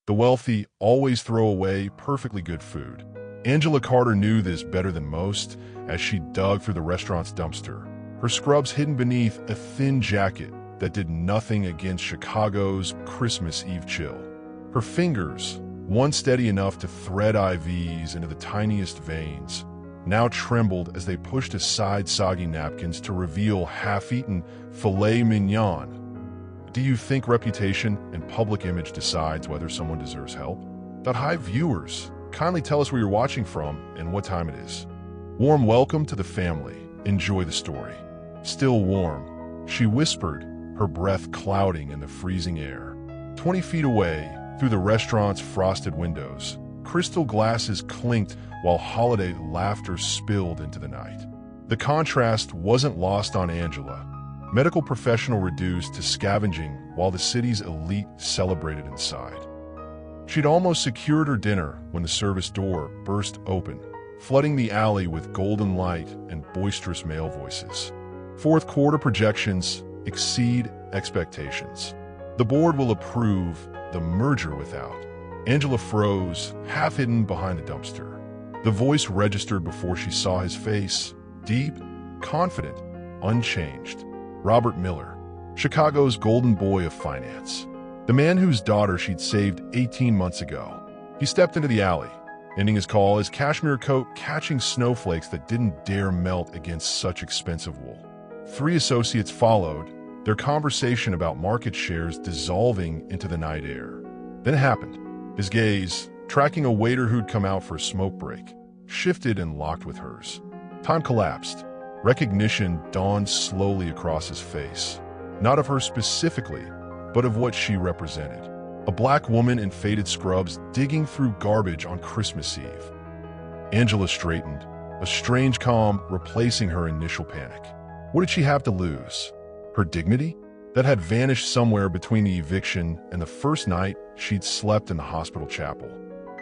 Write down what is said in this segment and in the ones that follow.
The wealthy always throw away perfectly good food. Angela Carter knew this better than most as she dug through the restaurant's dumpster, her scrubs hidden beneath a thin jacket that did nothing against Chicago's Christmas Eve chill. Her fingers, once steady enough to thread IVs into the tiniest veins, now trembled as they pushed aside soggy napkins to reveal half-eaten filet mignon. Do you think reputation and public image decides whether someone deserves help? Hi viewers, kindly tell us where you're watching from and what time it is. Warm welcome to the family. Enjoy the story. Still warm, she whispered, her breath clouding in the freezing air. 20 feet away, through the restaurant's frosted windows, crystal glasses clinked while holiday laughter spilled into the night. The contrast wasn't lost on Angela, medical professional reduced to scavenging while the city's elite celebrated inside. She'd almost secured her dinner when the service door burst open, flooding the alley with golden light and boisterous male voices. Fourth quarter projections exceed expectations. The board will approve the merger without. Angela froze, half hidden behind the dumpster. The voice registered before she saw his face, deep, confident, unchanged. Robert Miller, Chicago's golden boy of finance. The man whose daughter she'd saved 18 months ago. He stepped into the alley, ending his call, his cashmere coat catching snowflakes that didn't dare melt against such expensive wool. 3 associates followed, their conversation about market shares dissolving into the night air. Then it happened. His gaze, tracking a waiter who'd come out for a smoke break, shifted and locked with hers. Time collapsed. Recognition dawned slowly across his face, not of her specifically, but of what she represented. A black woman in faded scrubs digging through garbage on Christmas Eve. Angela straightened, a strange calm replacing her initial panic. What did she have to lose? Her dignity? That had vanished somewhere between the eviction and the first night she'd slept in the hospital chapel.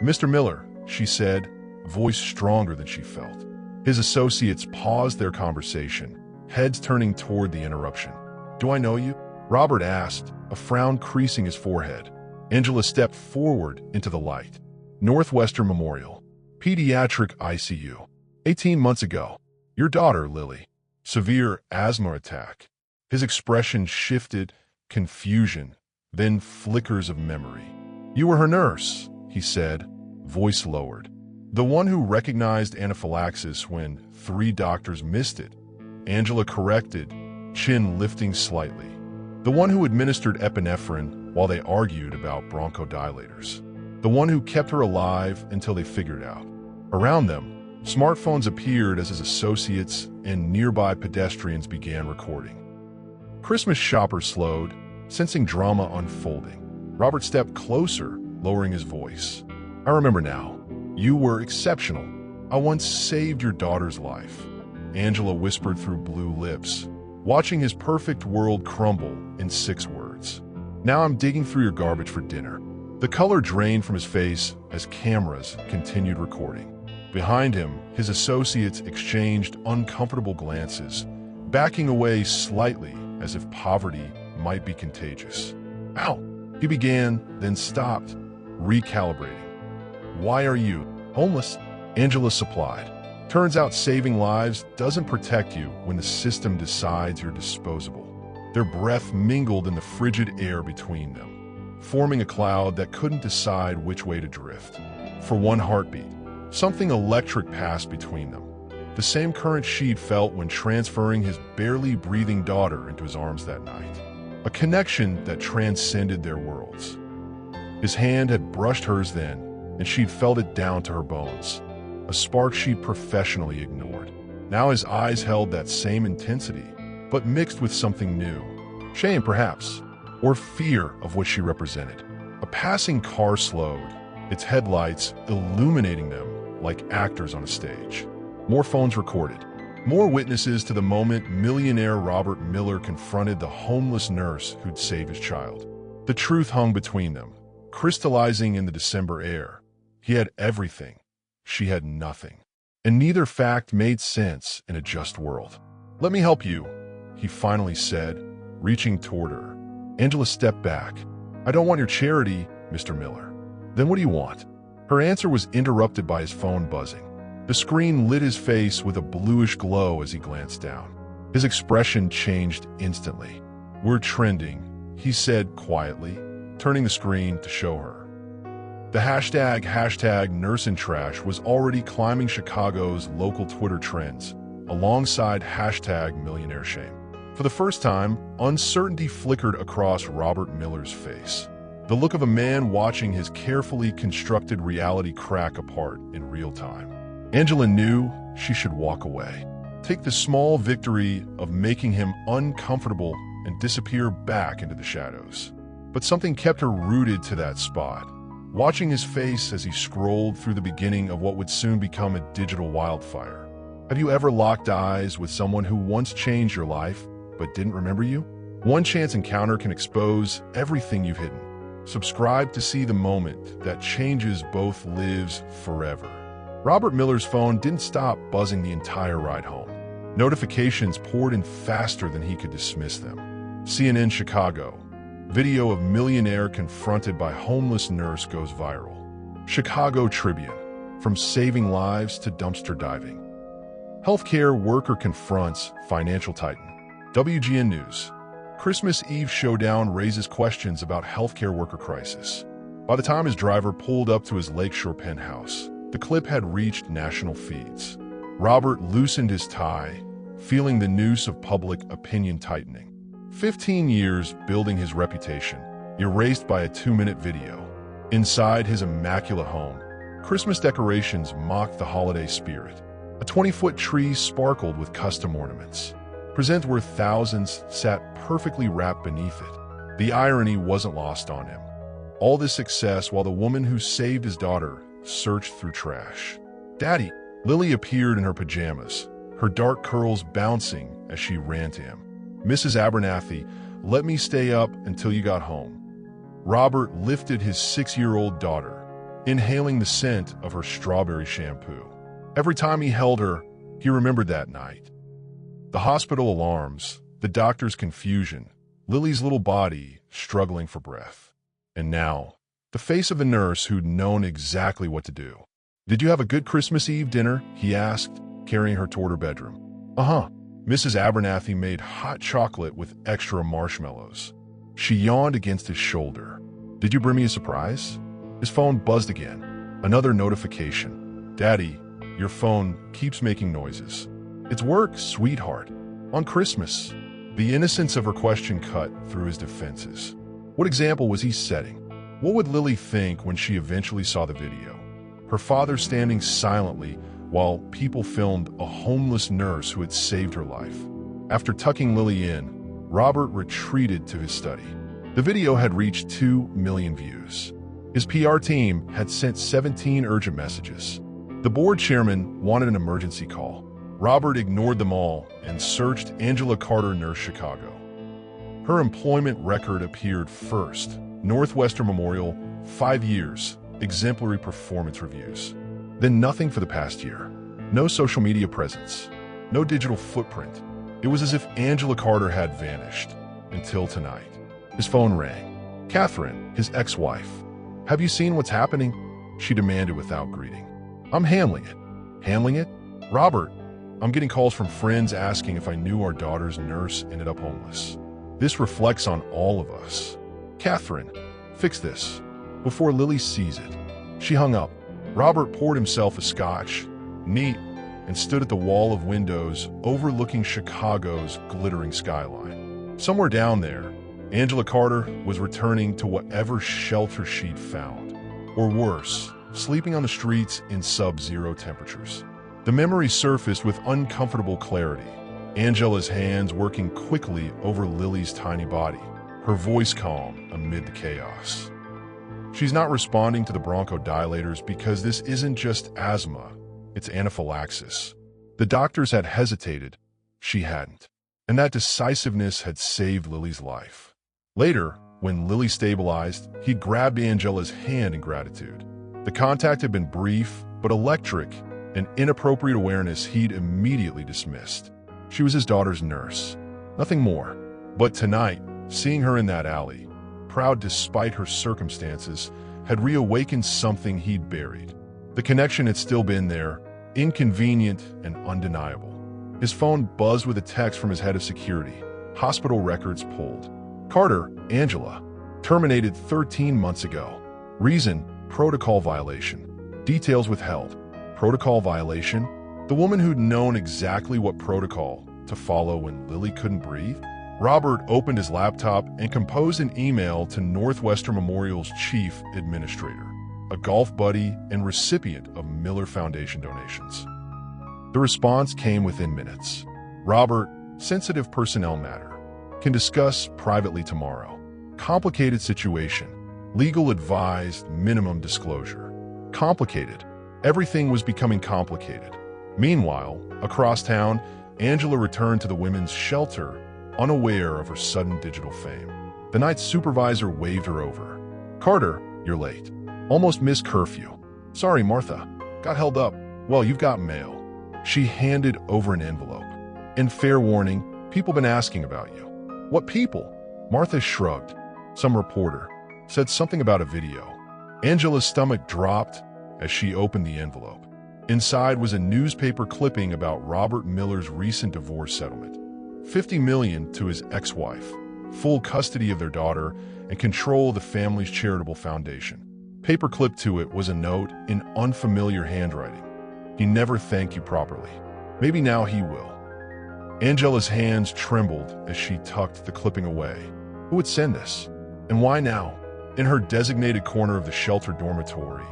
"Mr. Miller," she said, voice stronger than she felt. His associates paused their conversation, heads turning toward the interruption. "Do I know you?" Robert asked, a frown creasing his forehead. Angela stepped forward into the light. "Northwestern Memorial. Pediatric ICU. 18 months ago. Your daughter, Lily. Severe asthma attack." His expression shifted, confusion, then flickers of memory. "You were her nurse," he said, voice lowered. "The one who recognized anaphylaxis when 3 doctors missed it." Angela corrected, chin lifting slightly. "The one who administered epinephrine while they argued about bronchodilators. The one who kept her alive until they figured it out." Around them, smartphones appeared as his associates and nearby pedestrians began recording. Christmas shoppers slowed, sensing drama unfolding. Robert stepped closer, lowering his voice. "I remember now. You were exceptional. I once saved your daughter's life." Angela whispered through blue lips, watching his perfect world crumble in 6 words. "Now I'm digging through your garbage for dinner." The color drained from his face as cameras continued recording. Behind him, his associates exchanged uncomfortable glances, backing away slightly as if poverty might be contagious. "Ow!" he began, then stopped, recalibrating. "Why are you homeless?" Angela supplied. "Turns out saving lives doesn't protect you when the system decides you're disposable." Their breath mingled in the frigid air between them, forming a cloud that couldn't decide which way to drift. For one heartbeat, something electric passed between them. The same current she'd felt when transferring his barely breathing daughter into his arms that night. A connection that transcended their worlds. His hand had brushed hers then, and she'd felt it down to her bones. A spark she'd professionally ignored. Now his eyes held that same intensity, but mixed with something new. Shame, perhaps, or fear of what she represented. A passing car slowed, its headlights illuminating them like actors on a stage. More phones recorded. More witnesses to the moment millionaire Robert Miller confronted the homeless nurse who'd saved his child. The truth hung between them, crystallizing in the December air. He had everything. She had nothing. And neither fact made sense in a just world. "Let me help you," he finally said, reaching toward her. Angela stepped back. "I don't want your charity, Mr. Miller." Then what do you want? Her answer was interrupted by his phone buzzing. The screen lit his face with a bluish glow as he glanced down. His expression changed instantly. "We're trending," he said quietly, turning the screen to show her. The hashtag nurse in trash was already climbing Chicago's local Twitter trends, alongside hashtag millionaire shame. For the first time, uncertainty flickered across Robert Miller's face. The look of a man watching his carefully constructed reality crack apart in real time. Angela knew she should walk away. Take the small victory of making him uncomfortable and disappear back into the shadows. But something kept her rooted to that spot, watching his face as he scrolled through the beginning of what would soon become a digital wildfire. Have you ever locked eyes with someone who once changed your life but didn't remember you? One chance encounter can expose everything you've hidden. Subscribe to see the moment that changes both lives forever. Robert Miller's phone didn't stop buzzing the entire ride home. Notifications poured in faster than he could dismiss them. CNN Chicago. Video of millionaire confronted by homeless nurse goes viral. Chicago Tribune. From saving lives to dumpster diving. Healthcare worker confronts financial titan. WGN News. Christmas Eve showdown raises questions about healthcare worker crisis. By the time his driver pulled up to his lakeshore penthouse, the clip had reached national feeds. Robert loosened his tie, feeling the noose of public opinion tightening. 15 years building his reputation, erased by a 2-minute video. Inside his immaculate home, Christmas decorations mocked the holiday spirit. A 20-foot tree sparkled with custom ornaments. Presents worth thousands sat perfectly wrapped beneath it. The irony wasn't lost on him. All this success while the woman who saved his daughter searched through trash. "Daddy!" Lily appeared in her pajamas, her dark curls bouncing as she ran to him. "Mrs. Abernathy, let me stay up until you got home." Robert lifted his 6-year-old daughter, inhaling the scent of her strawberry shampoo. Every time he held her, he remembered that night. The hospital alarms, the doctor's confusion, Lily's little body struggling for breath. And now, the face of the nurse who'd known exactly what to do. "Did you have a good Christmas Eve dinner?" he asked, carrying her toward her bedroom. "Uh-huh." Mrs. Abernathy made hot chocolate with extra marshmallows. She yawned against his shoulder. "Did you bring me a surprise?" His phone buzzed again. Another notification. "Daddy, your phone keeps making noises." "It's work, sweetheart. On Christmas." The innocence of her question cut through his defenses. What example was he setting? What would Lily think when she eventually saw the video? Her father standing silently while people filmed a homeless nurse who had saved her life. After tucking Lily in, Robert retreated to his study. The video had reached 2 million views. His PR team had sent 17 urgent messages. The board chairman wanted an emergency call. Robert ignored them all and searched Angela Carter Nurse Chicago. Her employment record appeared first. Northwestern Memorial, 5 years, exemplary performance reviews. Then nothing for the past year. No social media presence. No digital footprint. It was as if Angela Carter had vanished. Until tonight. His phone rang. "Catherine, his ex-wife. Have you seen what's happening?" She demanded without greeting. "I'm handling it." "Handling it?" "Robert, I'm getting calls from friends asking if I knew our daughter's nurse ended up homeless. This reflects on all of us. Catherine, fix this before Lily sees it." She hung up. Robert poured himself a scotch, neat, and stood at the wall of windows overlooking Chicago's glittering skyline. Somewhere down there, Angela Carter was returning to whatever shelter she'd found. Or worse, sleeping on the streets in sub-zero temperatures. The memory surfaced with uncomfortable clarity. Angela's hands working quickly over Lily's tiny body, her voice calm amid the chaos. "She's not responding to the bronchodilators because this isn't just asthma, it's anaphylaxis." The doctors had hesitated, she hadn't. And that decisiveness had saved Lily's life. Later, when Lily stabilized, he grabbed Angela's hand in gratitude. The contact had been brief, but electric, an inappropriate awareness he'd immediately dismissed. She was his daughter's nurse, nothing more. But tonight, seeing her in that alley, proud despite her circumstances, had reawakened something he'd buried. The connection had still been there, inconvenient and undeniable. His phone buzzed with a text from his head of security. Hospital records pulled. Carter, Angela, terminated 13 months ago. Reason, protocol violation. Details withheld. Protocol violation? The woman who'd known exactly what protocol to follow when Lily couldn't breathe? Robert opened his laptop and composed an email to Northwestern Memorial's chief administrator, a golf buddy and recipient of Miller Foundation donations. The response came within minutes. Robert, sensitive personnel matter. Can discuss privately tomorrow. Complicated situation. Legal advised minimum disclosure. Complicated. Everything was becoming complicated. Meanwhile, across town, Angela returned to the women's shelter, unaware of her sudden digital fame. The night supervisor waved her over. Carter, you're late. Almost missed curfew. Sorry, Martha. Got held up. Well, you've got mail. She handed over an envelope. In fair warning, people been asking about you. What people? Martha shrugged. Some reporter said something about a video. Angela's stomach dropped as she opened the envelope. Inside was a newspaper clipping about Robert Miller's recent divorce settlement. $50 million to his ex-wife, full custody of their daughter, and control of the family's charitable foundation. Paperclipped to it was a note in unfamiliar handwriting. He never thanked you properly. Maybe now he will. Angela's hands trembled as she tucked the clipping away. Who would send this? And why now? In her designated corner of the shelter dormitory,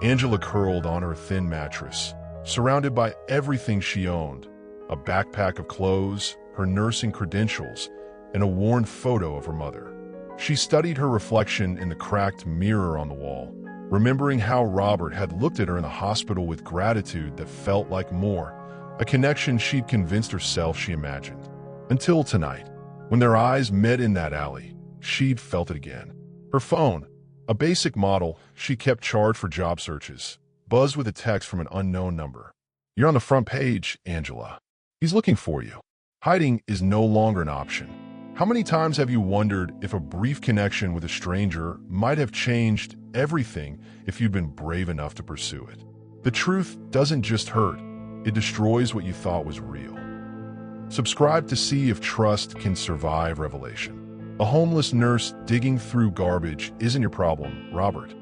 Angela curled on her thin mattress, surrounded by everything she owned, a backpack of clothes, her nursing credentials, and a worn photo of her mother. She studied her reflection in the cracked mirror on the wall, remembering how Robert had looked at her in the hospital with gratitude that felt like more, a connection she'd convinced herself she imagined. Until tonight, when their eyes met in that alley, she'd felt it again. Her phone, a basic model she kept charged for job searches, buzzed with a text from an unknown number. You're on the front page, Angela. He's looking for you. Hiding is no longer an option. How many times have you wondered if a brief connection with a stranger might have changed everything if you'd been brave enough to pursue it? The truth doesn't just hurt, it destroys what you thought was real. Subscribe to see if trust can survive revelation. A homeless nurse digging through garbage isn't your problem, Robert.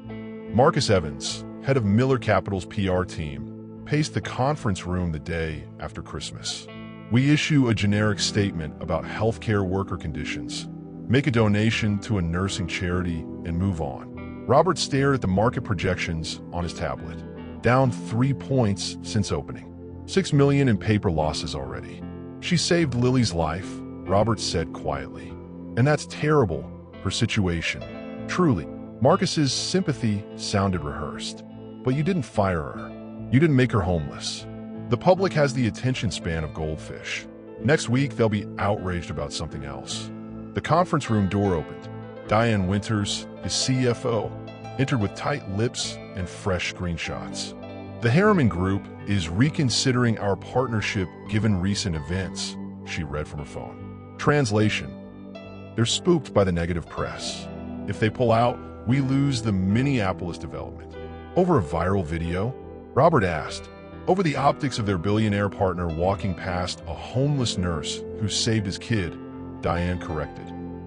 Marcus Evans, head of Miller Capital's PR team, paced the conference room the day after Christmas. We issue a generic statement about healthcare worker conditions, make a donation to a nursing charity, and move on. Robert stared at the market projections on his tablet. Down 3 points since opening. $6 million in paper losses already. She saved Lily's life, Robert said quietly. And that's terrible, her situation. Truly, Marcus's sympathy sounded rehearsed. But you didn't fire her. You didn't make her homeless. The public has the attention span of goldfish. Next week, they'll be outraged about something else. The conference room door opened. Diane Winters, his CFO, entered with tight lips and fresh screenshots. The Harriman Group is reconsidering our partnership given recent events, she read from her phone. Translation: they're spooked by the negative press. If they pull out, we lose the Minneapolis development. Over a viral video, Robert asked, over the optics of their billionaire partner walking past a homeless nurse who saved his kid, Diane corrected.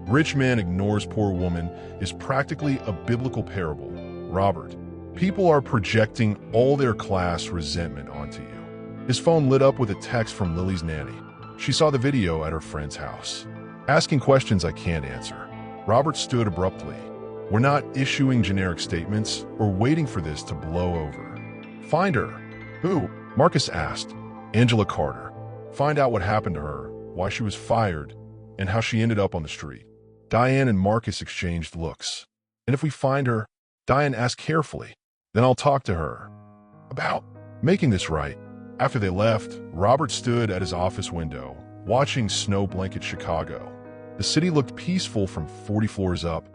Rich man ignores poor woman is practically a biblical parable, Robert. People are projecting all their class resentment onto you. His phone lit up with a text from Lily's nanny. She saw the video at her friend's house. Asking questions I can't answer. Robert stood abruptly. We're not issuing generic statements or waiting for this to blow over. Find her. Who? Marcus asked. Angela Carter. Find out what happened to her, why she was fired, and how she ended up on the street. Diane and Marcus exchanged looks. And if we find her, Diane asked carefully, then I'll talk to her about making this right. After they left, Robert stood at his office window, watching snow blanket Chicago. The city looked peaceful from 40 floors up.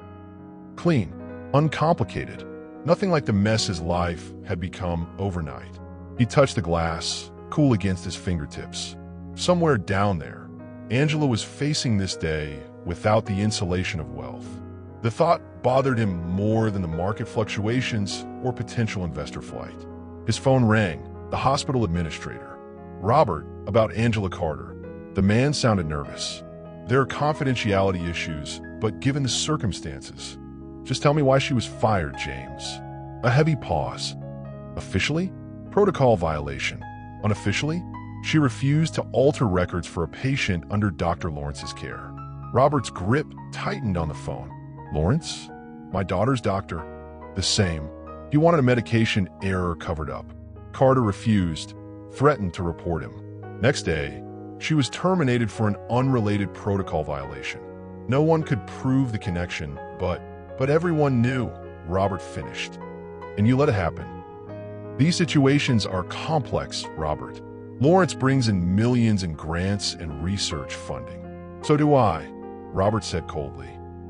Clean, uncomplicated, nothing like the mess his life had become overnight. He touched the glass, cool against his fingertips. Somewhere down there, Angela was facing this day without the insulation of wealth. The thought bothered him more than the market fluctuations or potential investor flight. His phone rang, the hospital administrator. Robert, about Angela Carter. The man sounded nervous. There are confidentiality issues, but given the circumstances. Just tell me why she was fired, James. A heavy pause. Officially? Protocol violation. Unofficially? She refused to alter records for a patient under Dr. Lawrence's care. Robert's grip tightened on the phone. Lawrence? My daughter's doctor. The same. He wanted a medication error covered up. Carter refused, threatened to report him. Next day, she was terminated for an unrelated protocol violation. No one could prove the connection, but everyone knew. Robert finished. And you let it happen. These situations are complex, Robert. Lawrence brings in millions in grants and research funding. So do I, Robert said coldly.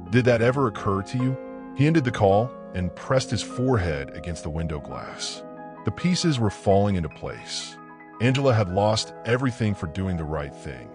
Did that ever occur to you? He ended the call and pressed his forehead against the window glass. The pieces were falling into place. Angela had lost everything for doing the right thing,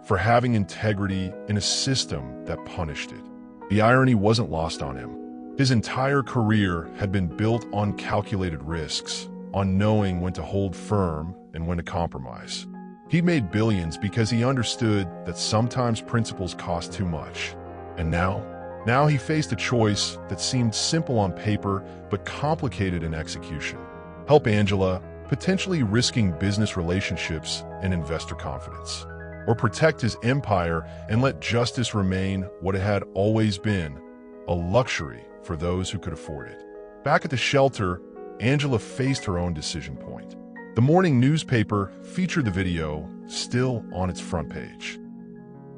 for having integrity in a system that punished it. The irony wasn't lost on him. His entire career had been built on calculated risks, on knowing when to hold firm and when to compromise. He'd made billions because he understood that sometimes principles cost too much. And now he faced a choice that seemed simple on paper but complicated in execution. Help Angela, potentially risking business relationships and investor confidence. Or protect his empire and let justice remain what it had always been, a luxury for those who could afford it. Back at the shelter, Angela faced her own decision point. The morning newspaper featured the video, still on its front page.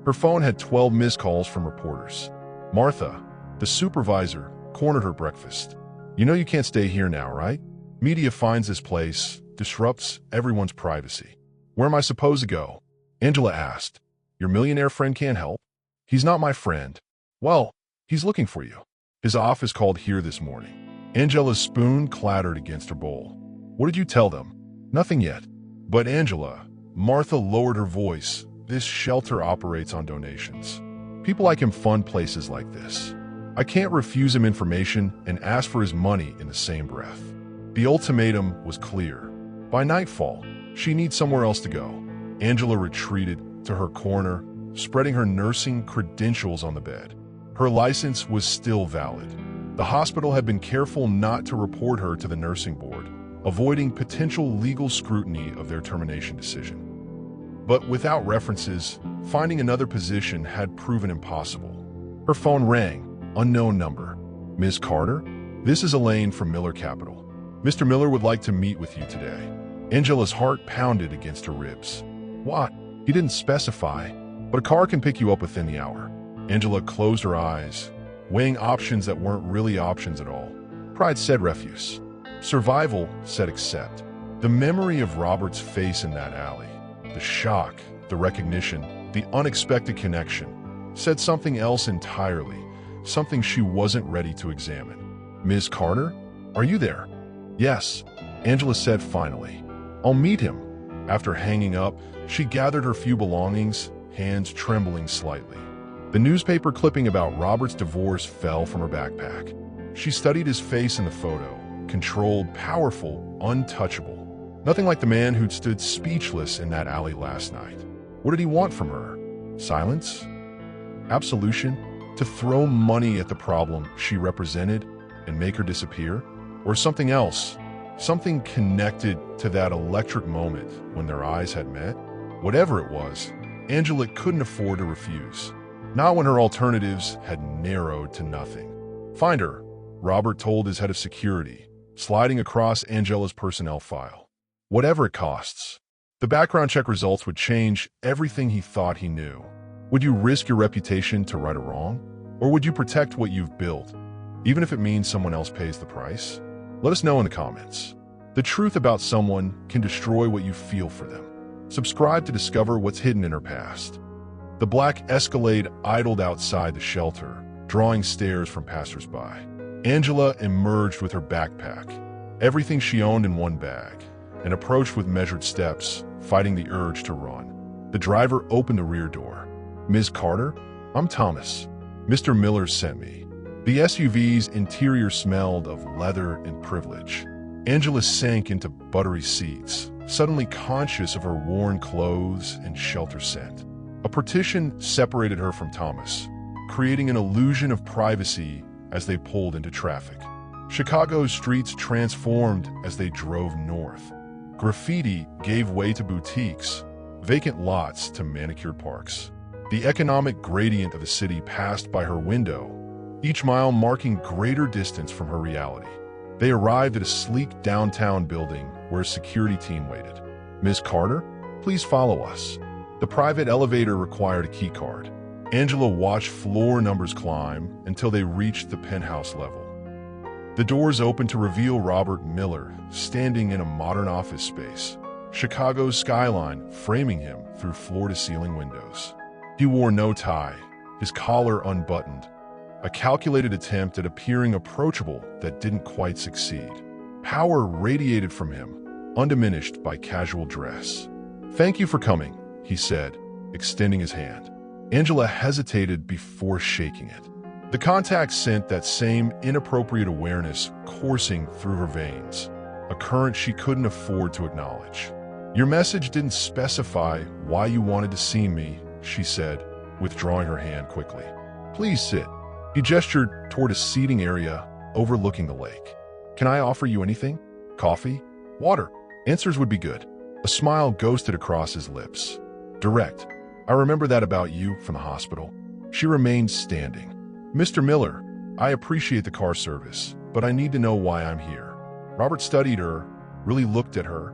Her phone had 12 missed calls from reporters. Martha, the supervisor, cornered her breakfast. You know you can't stay here now, right? Media finds this place, disrupts everyone's privacy. Where am I supposed to go? Angela asked. Your millionaire friend can't help? He's not my friend. Well, he's looking for you. His office called here this morning. Angela's spoon clattered against her bowl. What did you tell them? Nothing yet. But Angela, Martha lowered her voice. This shelter operates on donations. People like him fund places like this. I can't refuse him information and ask for his money in the same breath. The ultimatum was clear. By nightfall, she needs somewhere else to go. Angela retreated to her corner, spreading her nursing credentials on the bed. Her license was still valid. The hospital had been careful not to report her to the nursing board, avoiding potential legal scrutiny of their termination decision. But without references, finding another position had proven impossible. Her phone rang, unknown number. Ms. Carter? This is Elaine from Miller Capital. Mr. Miller would like to meet with you today. Angela's heart pounded against her ribs. What? He didn't specify, but a car can pick you up within the hour. Angela closed her eyes, weighing options that weren't really options at all. Pride said refuse. Survival said accept. The memory of Robert's face in that alley, the shock, the recognition, the unexpected connection, said something else entirely, something she wasn't ready to examine. Ms. Carter? Are you there? Yes, Angela said finally. I'll meet him. After hanging up, she gathered her few belongings, hands trembling slightly. The newspaper clipping about Robert's divorce fell from her backpack. She studied his face in the photo, controlled, powerful, untouchable. Nothing like the man who'd stood speechless in that alley last night. What did he want from her? Silence? Absolution? To throw money at the problem she represented and make her disappear? Or something else? Something connected to that electric moment when their eyes had met? Whatever it was, Angela couldn't afford to refuse. Not when her alternatives had narrowed to nothing. Find her, Robert told his head of security, sliding across Angela's personnel file. Whatever it costs. The background check results would change everything he thought he knew. Would you risk your reputation to right a wrong? Or would you protect what you've built, even if it means someone else pays the price? Let us know in the comments. The truth about someone can destroy what you feel for them. Subscribe to discover what's hidden in her past. The black Escalade idled outside the shelter, drawing stares from passersby. Angela emerged with her backpack, everything she owned in one bag, and approached with measured steps, fighting the urge to run. The driver opened the rear door. Ms. Carter? I'm Thomas. Mr. Miller sent me. The SUV's interior smelled of leather and privilege. Angela sank into buttery seats, suddenly conscious of her worn clothes and shelter scent. A partition separated her from Thomas, creating an illusion of privacy as they pulled into traffic. Chicago's streets transformed as they drove north. Graffiti gave way to boutiques, vacant lots to manicured parks. The economic gradient of the city passed by her window, each mile marking greater distance from her reality. They arrived at a sleek downtown building where a security team waited. "Ms. Carter, please follow us." The private elevator required a key card. Angela watched floor numbers climb until they reached the penthouse level. The doors opened to reveal Robert Miller, standing in a modern office space, Chicago's skyline framing him through floor-to-ceiling windows. He wore no tie, his collar unbuttoned, a calculated attempt at appearing approachable that didn't quite succeed. Power radiated from him, undiminished by casual dress. "Thank you for coming," he said, extending his hand. Angela hesitated before shaking it. The contact sent that same inappropriate awareness coursing through her veins, a current she couldn't afford to acknowledge. "Your message didn't specify why you wanted to see me," she said, withdrawing her hand quickly. "Please sit." He gestured toward a seating area overlooking the lake. "Can I offer you anything? Coffee? Water?" Answers would be good. A smile ghosted across his lips. Direct. "I remember that about you from the hospital." She remained standing. "Mr. Miller, I appreciate the car service, but I need to know why I'm here." Robert studied her, really looked at her,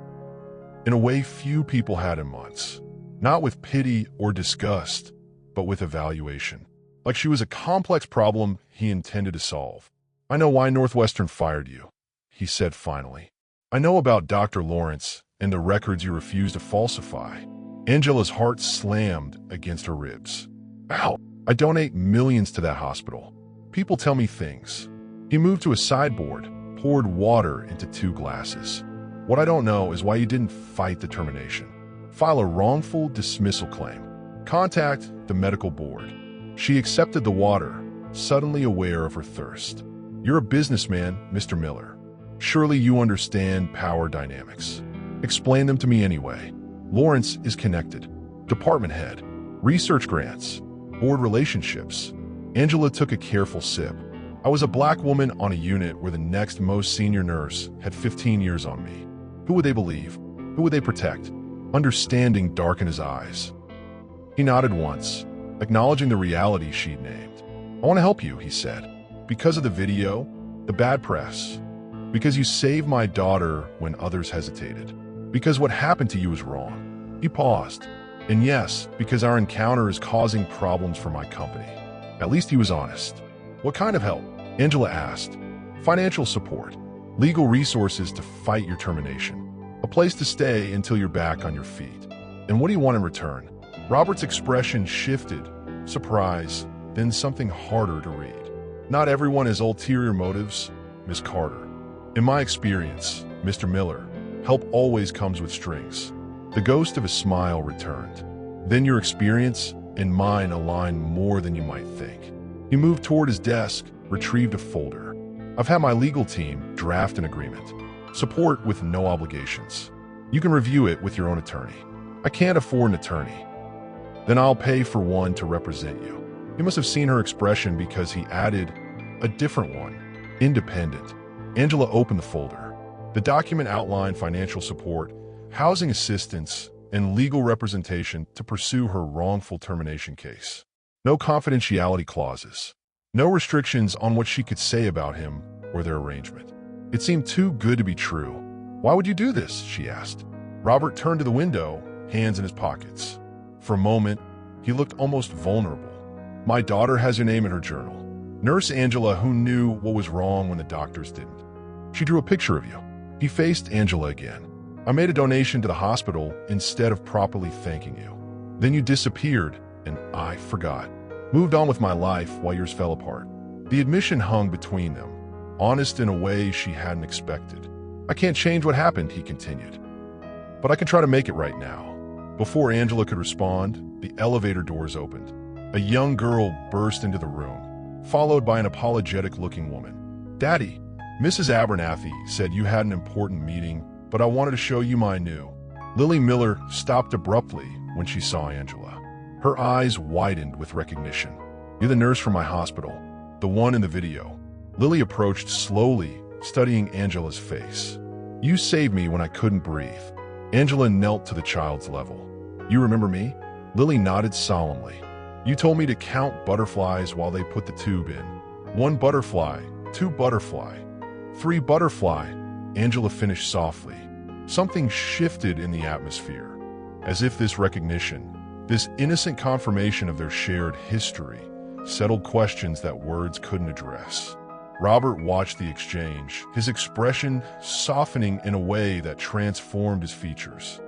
in a way few people had in months. Not with pity or disgust, but with evaluation. Like she was a complex problem he intended to solve. "I know why Northwestern fired you," he said finally. "I know about Dr. Lawrence and the records you refused to falsify." Angela's heart slammed against her ribs. "Ow! I donate millions to that hospital. People tell me things." He moved to a sideboard, poured water into 2 glasses. "What I don't know is why you didn't fight the termination. File a wrongful dismissal claim. Contact the medical board." She accepted the water, suddenly aware of her thirst. "You're a businessman, Mr. Miller. Surely you understand power dynamics. Explain them to me anyway." Lawrence is connected. Department head. Research grants. Board relationships. Angela took a careful sip. "I was a black woman on a unit where the next most senior nurse had 15 years on me. Who would they believe? Who would they protect?" Understanding darkened his eyes. He nodded once, acknowledging the reality she'd named. "I want to help you," he said. "Because of the video, the bad press. Because you saved my daughter when others hesitated. Because what happened to you is wrong." He paused. "And yes, because our encounter is causing problems for my company." At least he was honest. "What kind of help?" Angela asked. "Financial support. Legal resources to fight your termination. A place to stay until you're back on your feet." "And what do you want in return?" Robert's expression shifted, surprise, then something harder to read. "Not everyone has ulterior motives, Miss Carter. In my experience, Mr. Miller, help always comes with strings." The ghost of a smile returned. "Then your experience and mine align more than you might think." He moved toward his desk, retrieved a folder. "I've had my legal team draft an agreement. Support with no obligations. You can review it with your own attorney." "I can't afford an attorney." "Then I'll pay for one to represent you." He must have seen her expression because he added a different one. "Independent." Angela opened the folder. The document outlined financial support, housing assistance, and legal representation to pursue her wrongful termination case. No confidentiality clauses. No restrictions on what she could say about him or their arrangement. It seemed too good to be true. "Why would you do this?" she asked. Robert turned to the window, hands in his pockets. For a moment, he looked almost vulnerable. "My daughter has your name in her journal." Nurse Angela, who knew what was wrong when the doctors didn't. "She drew a picture of you." He faced Angela again. "I made a donation to the hospital instead of properly thanking you. Then you disappeared, and I forgot. Moved on with my life while yours fell apart." The admission hung between them, honest in a way she hadn't expected. "I can't change what happened," he continued. "But I can try to make it right now." Before Angela could respond, the elevator doors opened. A young girl burst into the room. followed by an apologetic-looking woman. "Daddy, Mrs. Abernathy said you had an important meeting, but I wanted to show you my new." Lily Miller stopped abruptly when she saw Angela. Her eyes widened with recognition. "You're the nurse from my hospital, the one in the video." Lily approached slowly, studying Angela's face. "You saved me when I couldn't breathe." Angela knelt to the child's level. "You remember me?" Lily nodded solemnly. "You told me to count butterflies while they put the tube in. 1 butterfly, 2 butterfly, 3 butterfly." Angela finished softly. Something shifted in the atmosphere, as if this recognition, this innocent confirmation of their shared history, settled questions that words couldn't address. Robert watched the exchange, his expression softening in a way that transformed his features.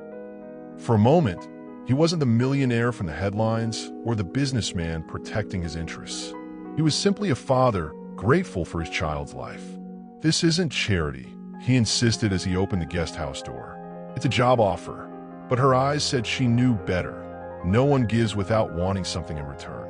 For a moment, he wasn't the millionaire from the headlines or the businessman protecting his interests. He was simply a father, grateful for his child's life. "This isn't charity," he insisted as he opened the guest house door. "It's a job offer." But her eyes said she knew better. No one gives without wanting something in return.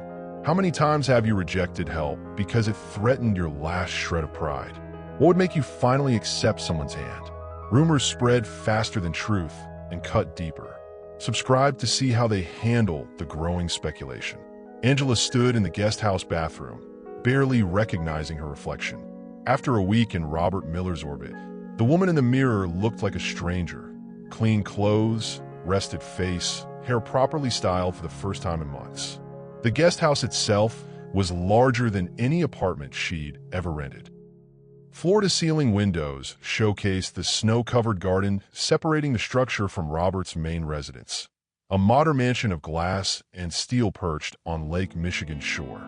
How many times have you rejected help because it threatened your last shred of pride? What would make you finally accept someone's hand? Rumors spread faster than truth and cut deeper. Subscribe to see how they handle the growing speculation. Angela stood in the guest house bathroom, barely recognizing her reflection. After a week in Robert Miller's orbit, the woman in the mirror looked like a stranger. Clean clothes, rested face, hair properly styled for the first time in months. The guest house itself was larger than any apartment she'd ever rented. Floor-to-ceiling windows showcased the snow-covered garden separating the structure from Robert's main residence, a modern mansion of glass and steel perched on Lake Michigan's shore.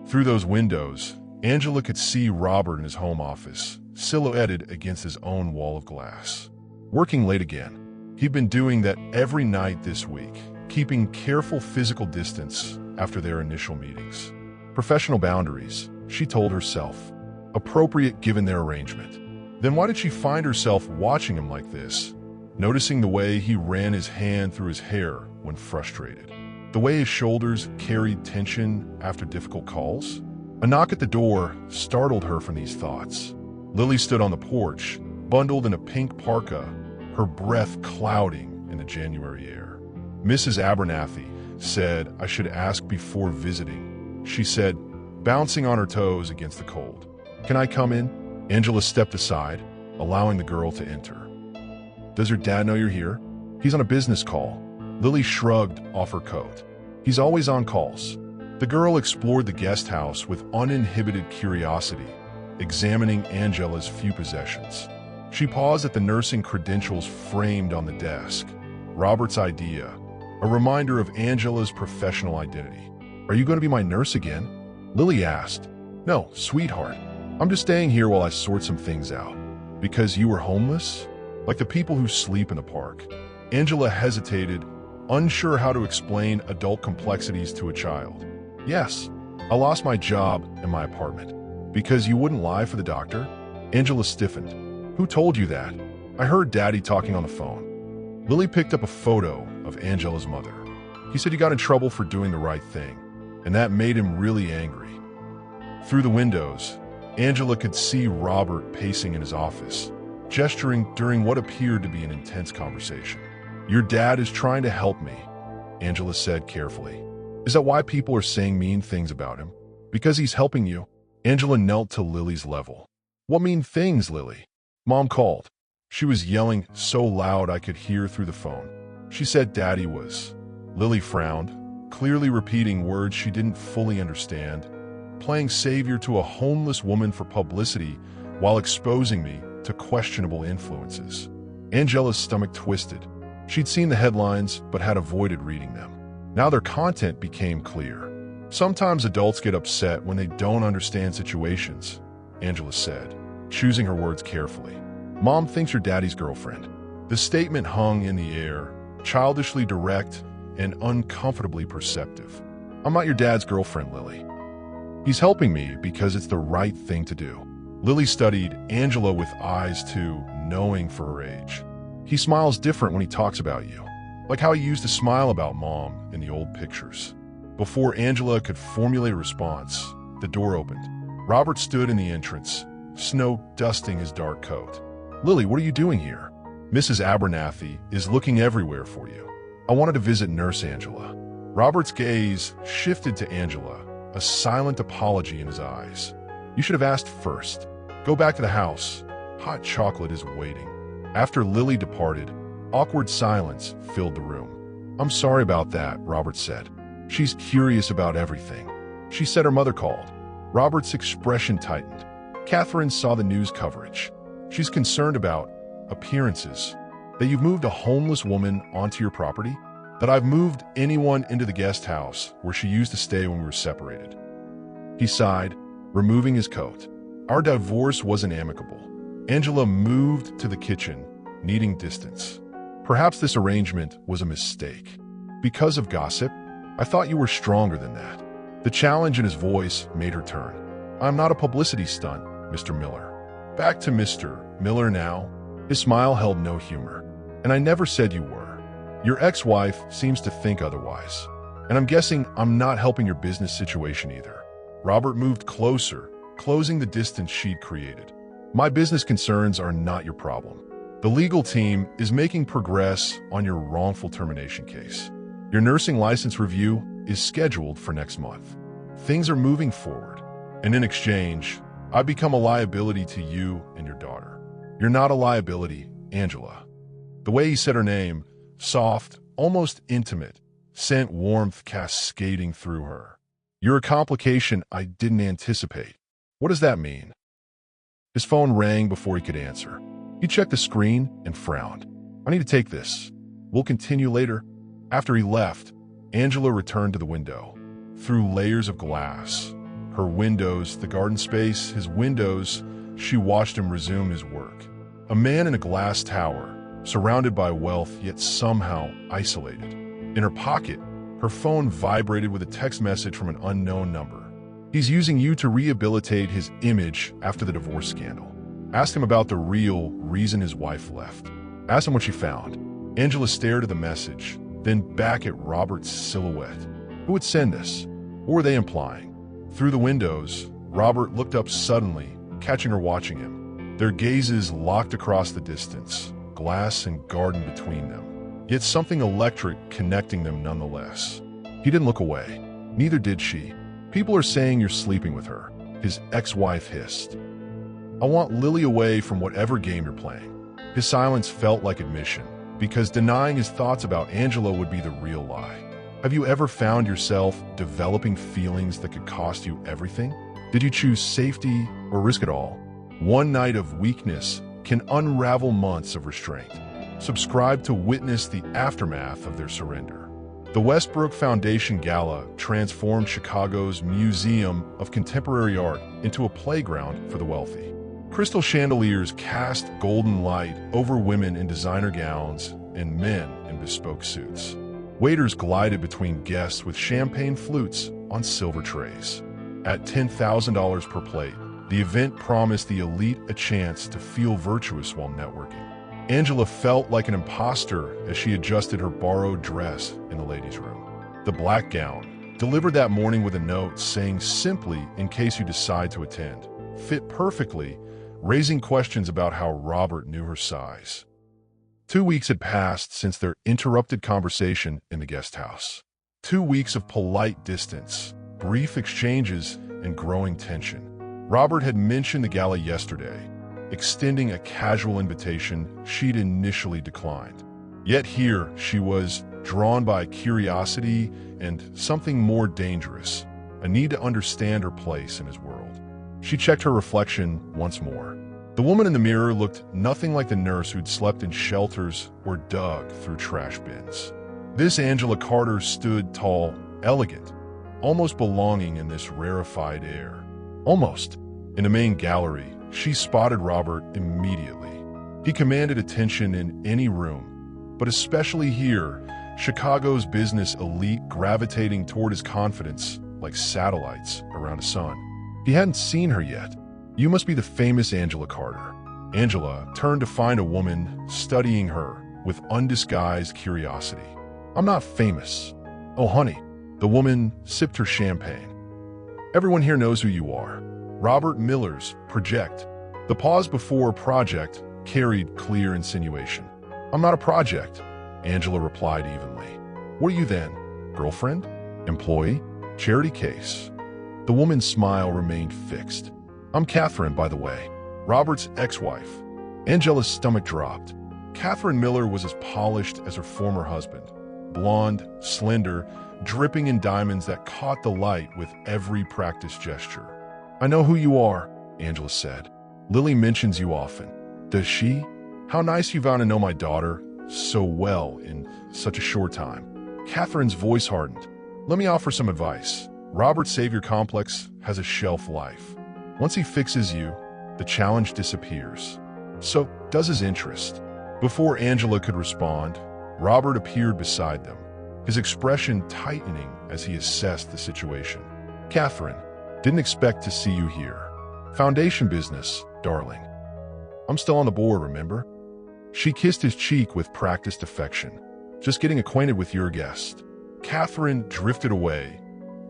Through those windows, Angela could see Robert in his home office, silhouetted against his own wall of glass. Working late again. He'd been doing that every night this week, keeping careful physical distance after their initial meetings. Professional boundaries, she told herself. Appropriate given their arrangement. Then why did she find herself watching him like this? Noticing the way he ran his hand through his hair when frustrated. The way his shoulders carried tension after difficult calls? A knock at the door startled her from these thoughts. Lily stood on the porch, bundled in a pink parka, her breath clouding in the January air. "Mrs. Abernathy said I should ask before visiting," she said, bouncing on her toes against the cold. "Can I come in?" Angela stepped aside, allowing the girl to enter. "Does your dad know you're here?" "He's on a business call." Lily shrugged off her coat. "He's always on calls." The girl explored the guest house with uninhibited curiosity, examining Angela's few possessions. She paused at the nursing credentials framed on the desk. Robert's idea, a reminder of Angela's professional identity. "Are you going to be my nurse again?" Lily asked. "No, sweetheart. I'm just staying here while I sort some things out." "Because you were homeless? Like the people who sleep in the park?" Angela hesitated, unsure how to explain adult complexities to a child. "Yes, I lost my job and my apartment." "Because you wouldn't lie for the doctor?" Angela stiffened. "Who told you that?" "I heard Daddy talking on the phone." Lily picked up a photo of Angela's mother. "He said you got in trouble for doing the right thing, and that made him really angry." Through the windows, Angela could see Robert pacing in his office, gesturing during what appeared to be an intense conversation. "Your dad is trying to help me," Angela said carefully. "Is that why people are saying mean things about him? Because he's helping you?" Angela knelt to Lily's level. "What mean things, Lily?" "Mom called. She was yelling so loud I could hear through the phone. She said Daddy was." Lily frowned, clearly repeating words she didn't fully understand. "Playing savior to a homeless woman for publicity while exposing me to questionable influences." Angela's stomach twisted. She'd seen the headlines but had avoided reading them. Now their content became clear. "Sometimes adults get upset when they don't understand situations," Angela said, choosing her words carefully. "Mom thinks you're Daddy's girlfriend." The statement hung in the air, childishly direct and uncomfortably perceptive. "I'm not your dad's girlfriend, Lily. He's helping me because it's the right thing to do." Lily studied Angela with eyes too knowing for her age. "He smiles different when he talks about you, like how he used to smile about Mom in the old pictures." Before Angela could formulate a response, The door opened. Robert stood in the entrance, snow dusting his dark coat. "Lily, what are you doing here?" "Mrs. Abernathy is looking everywhere for you. I wanted to visit Nurse Angela." Robert's gaze shifted to Angela, a silent apology in his eyes. "You should have asked first. Go back to the house. Hot chocolate is waiting." After Lily departed, awkward silence filled the room. "I'm sorry about that," Robert said. "She's curious about everything. She said her mother called." Robert's expression tightened. "Catherine saw the news coverage. She's concerned about appearances. That you've moved a homeless woman onto your property? That I've moved anyone into the guest house where she used to stay when we were separated." He sighed, removing his coat. "Our divorce wasn't amicable." Angela moved to the kitchen, needing distance. "Perhaps this arrangement was a mistake. Because of gossip? I thought you were stronger than that." The challenge in his voice made her turn. "I'm not a publicity stunt, Mr. Miller." "Back to Mr. Miller now?" His smile held no humor. "And I never said you were. Your ex-wife seems to think otherwise. And I'm guessing I'm not helping your business situation either." Robert moved closer, closing the distance she'd created. "My business concerns are not your problem. The legal team is making progress on your wrongful termination case. Your nursing license review is scheduled for next month. Things are moving forward. And in exchange, I become a liability to you and your daughter." "You're not a liability, Angela." The way he said her name, soft, almost intimate, sent warmth cascading through her. "You're a complication I didn't anticipate." "What does that mean?" His phone rang before he could answer. He checked the screen and frowned. "I need to take this. We'll continue later." After he left, Angela returned to the window. Through layers of glass, her windows, the garden space, his windows, she watched him resume his work. A man in a glass tower, surrounded by wealth yet somehow isolated. In her pocket, her phone vibrated with a text message from an unknown number. "He's using you to rehabilitate his image after the divorce scandal." Asked him about the real reason his wife left. Asked him what she found. Angela stared at the message, then back at Robert's silhouette. Who would send this? What were they implying? Through the windows, Robert looked up suddenly, catching her watching him. Their gazes locked across the distance, glass and garden between them, yet something electric connecting them nonetheless. He didn't look away. Neither did she. "People are saying you're sleeping with her," his ex-wife hissed. "I want Lily away from whatever game you're playing." His silence felt like admission, because denying his thoughts about Angela would be the real lie. Have you ever found yourself developing feelings that could cost you everything? Did you choose safety or risk it all? One night of weakness can unravel months of restraint. Subscribe to witness the aftermath of their surrender. The Westbrook Foundation Gala transformed Chicago's Museum of Contemporary Art into a playground for the wealthy. Crystal chandeliers cast golden light over women in designer gowns and men in bespoke suits. Waiters glided between guests with champagne flutes on silver trays. At $10,000 per plate, the event promised the elite a chance to feel virtuous while networking. Angela felt like an imposter as she adjusted her borrowed dress in the ladies' room. The black gown, delivered that morning with a note saying simply in case you decide to attend, fit perfectly, raising questions about how Robert knew her size. 2 weeks had passed since their interrupted conversation in the guest house. 2 weeks of polite distance, brief exchanges, and growing tension. Robert had mentioned the gala yesterday, extending a casual invitation she'd initially declined. Yet here she was, drawn by curiosity and something more dangerous, a need to understand her place in his world. She checked her reflection once more. The woman in the mirror looked nothing like the nurse who'd slept in shelters or dug through trash bins. This Angela Carter stood tall, elegant, almost belonging in this rarefied air. Almost. In the main gallery, she spotted Robert immediately. He commanded attention in any room, but especially here, Chicago's business elite gravitating toward his confidence like satellites around a sun. He hadn't seen her yet. "You must be the famous Angela Carter." Angela turned to find a woman studying her with undisguised curiosity. "I'm not famous." "Oh, honey." The woman sipped her champagne. Everyone here knows who you are. Robert Miller's project. The pause before project carried clear insinuation. I'm not a project, Angela replied evenly. What are you then? Girlfriend? Employee? Charity case? The woman's smile remained fixed. I'm Catherine, by the way, Robert's ex-wife. Angela's stomach dropped. Catherine Miller was as polished as her former husband. Blonde, slender, dripping in diamonds that caught the light with every practiced gesture. I know who you are, Angela said. Lily mentions you often. Does she? How nice you've gotten to know my daughter so well in such a short time. Catherine's voice hardened. Let me offer some advice. Robert's savior complex has a shelf life. Once he fixes you, the challenge disappears. So does his interest. Before Angela could respond, Robert appeared beside them, his expression tightening as he assessed the situation. Catherine, didn't expect to see you here. Foundation business, darling. I'm still on the board, remember? She kissed his cheek with practiced affection. Just getting acquainted with your guest. Catherine drifted away,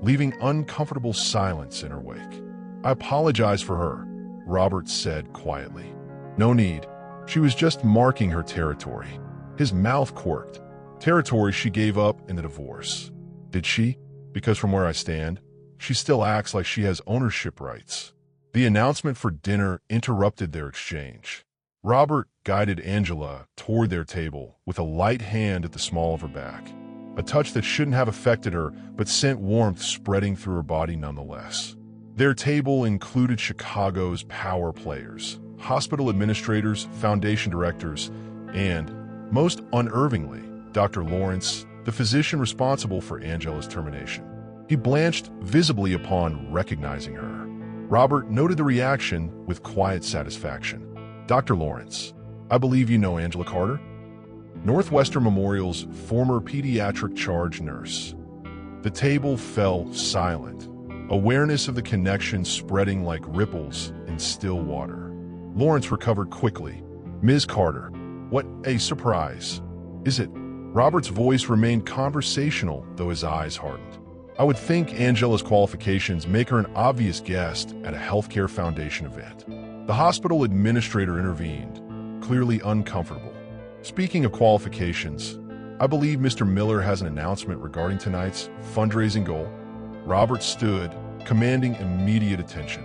leaving uncomfortable silence in her wake. I apologize for her, Robert said quietly. No need. She was just marking her territory. His mouth quirked. Territory she gave up in the divorce. Did she? Because from where I stand, she still acts like she has ownership rights. The announcement for dinner interrupted their exchange. Robert guided Angela toward their table with a light hand at the small of her back. A touch that shouldn't have affected her, but sent warmth spreading through her body nonetheless. Their table included Chicago's power players, hospital administrators, foundation directors, and, most unnervingly, Dr. Lawrence, the physician responsible for Angela's termination. He blanched visibly upon recognizing her. Robert noted the reaction with quiet satisfaction. Dr. Lawrence, I believe you know Angela Carter? Northwestern Memorial's former pediatric charge nurse. The table fell silent, awareness of the connection spreading like ripples in still water. Lawrence recovered quickly. Ms. Carter, what a surprise. Is it? Robert's voice remained conversational, though his eyes hardened. I would think Angela's qualifications make her an obvious guest at a healthcare foundation event. The hospital administrator intervened, clearly uncomfortable. Speaking of qualifications, I believe Mr. Miller has an announcement regarding tonight's fundraising goal. Robert stood, commanding immediate attention.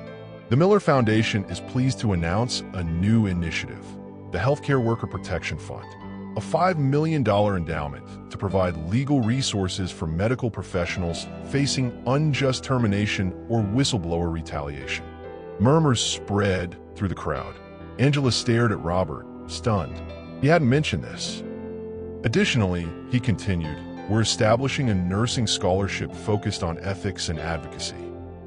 The Miller Foundation is pleased to announce a new initiative, the Healthcare Worker Protection Fund, a $5 million endowment to provide legal resources for medical professionals facing unjust termination or whistleblower retaliation. Murmurs spread through the crowd. Angela stared at Robert, stunned. He hadn't mentioned this. Additionally, he continued, we're establishing a nursing scholarship focused on ethics and advocacy.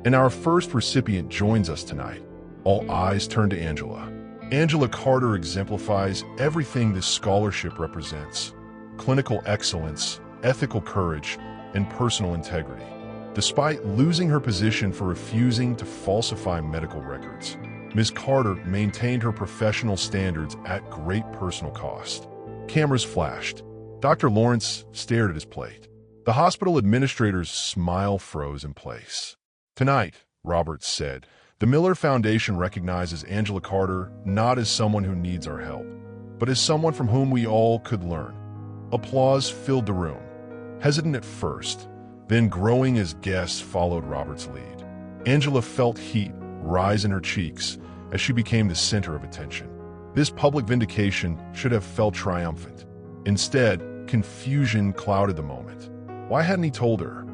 And our first recipient joins us tonight. All eyes turn to Angela. Angela Carter exemplifies everything this scholarship represents: clinical excellence, ethical courage, and personal integrity. Despite losing her position for refusing to falsify medical records, Ms. Carter maintained her professional standards at great personal cost. Cameras flashed. Dr. Lawrence stared at his plate. The hospital administrator's smile froze in place. Tonight, Roberts said, the Miller Foundation recognizes Angela Carter not as someone who needs our help, but as someone from whom we all could learn. Applause filled the room, hesitant at first, then growing as guests followed Robert's lead. Angela felt heat rise in her cheeks as she became the center of attention. This public vindication should have felt triumphant. Instead, confusion clouded the moment. Why hadn't he told her?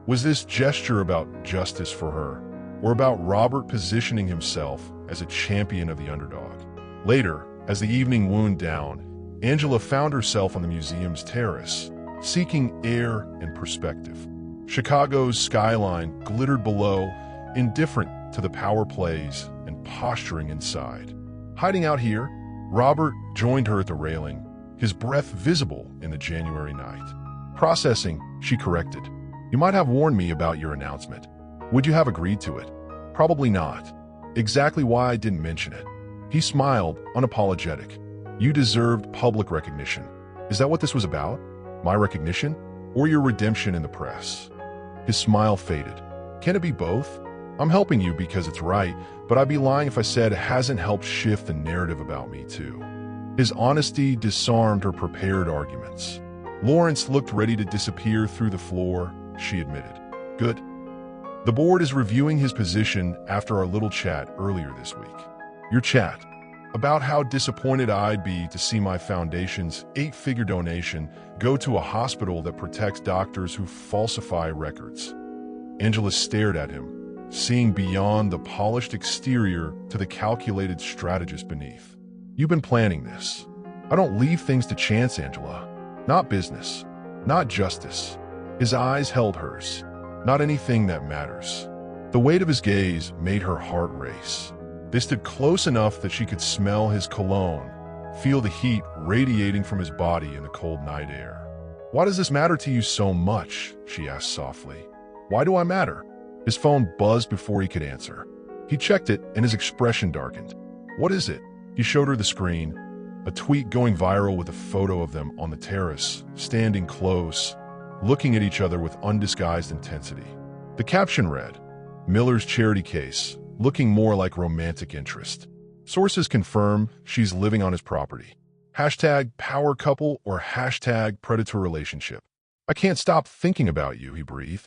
Was this gesture about justice for her, or about Robert positioning himself as a champion of the underdog? Later, as the evening wound down, Angela found herself on the museum's terrace, seeking air and perspective. Chicago's skyline glittered below, indifferent to the power plays and posturing inside. Hiding out here, Robert joined her at the railing, his breath visible in the January night. Processing, she corrected. You might have warned me about your announcement. Would you have agreed to it? Probably not. Exactly why I didn't mention it. He smiled, unapologetic. You deserved public recognition. Is that what this was about? My recognition? Or your redemption in the press? His smile faded. Can it be both? I'm helping you because it's right, but I'd be lying if I said it hasn't helped shift the narrative about me too. His honesty disarmed her prepared arguments. Lawrence looked ready to disappear through the floor, she admitted. Good. The board is reviewing his position after our little chat earlier this week. Your chat about how disappointed I'd be to see my foundation's 8-figure donation go to a hospital that protects doctors who falsify records. Angela stared at him, seeing beyond the polished exterior to the calculated strategist beneath. You've been planning this. I don't leave things to chance, Angela. Not business. Not justice. His eyes held hers. Not anything that matters. The weight of his gaze made her heart race. They stood close enough that she could smell his cologne, feel the heat radiating from his body in the cold night air. Why does this matter to you so much? She asked softly. Why do I matter? His phone buzzed before he could answer. He checked it and his expression darkened. What is it? He showed her the screen, a tweet going viral with a photo of them on the terrace, standing close, looking at each other with undisguised intensity. The caption read, Miller's charity case, looking more like romantic interest. Sources confirm she's living on his property. Hashtag power couple or hashtag predator relationship. I can't stop thinking about you, he breathed.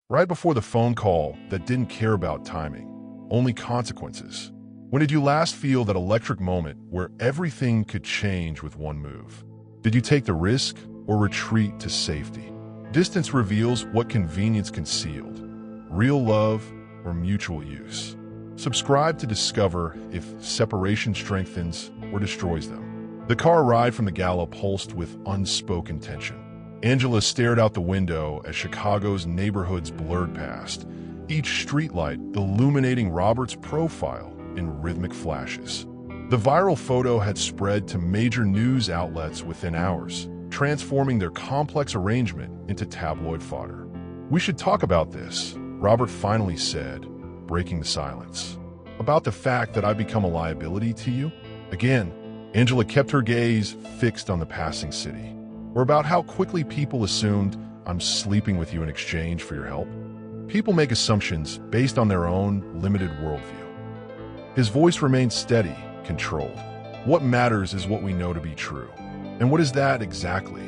Right before the phone call that didn't care about timing, only consequences. When did you last feel that electric moment where everything could change with one move? Did you take the risk or retreat to safety? Distance reveals what convenience concealed. Real love or mutual use. Subscribe to discover if separation strengthens or destroys them. The car ride from the gala pulsed with unspoken tension. Angela stared out the window as Chicago's neighborhoods blurred past, each streetlight illuminating Robert's profile in rhythmic flashes. The viral photo had spread to major news outlets within hours, transforming their complex arrangement into tabloid fodder. We should talk about this, Robert finally said, breaking the silence. About the fact that I've become a liability to you? Again, Angela kept her gaze fixed on the passing city. Or about how quickly people assumed I'm sleeping with you in exchange for your help? People make assumptions based on their own limited worldview. His voice remained steady, controlled. What matters is what we know to be true. And what is that exactly?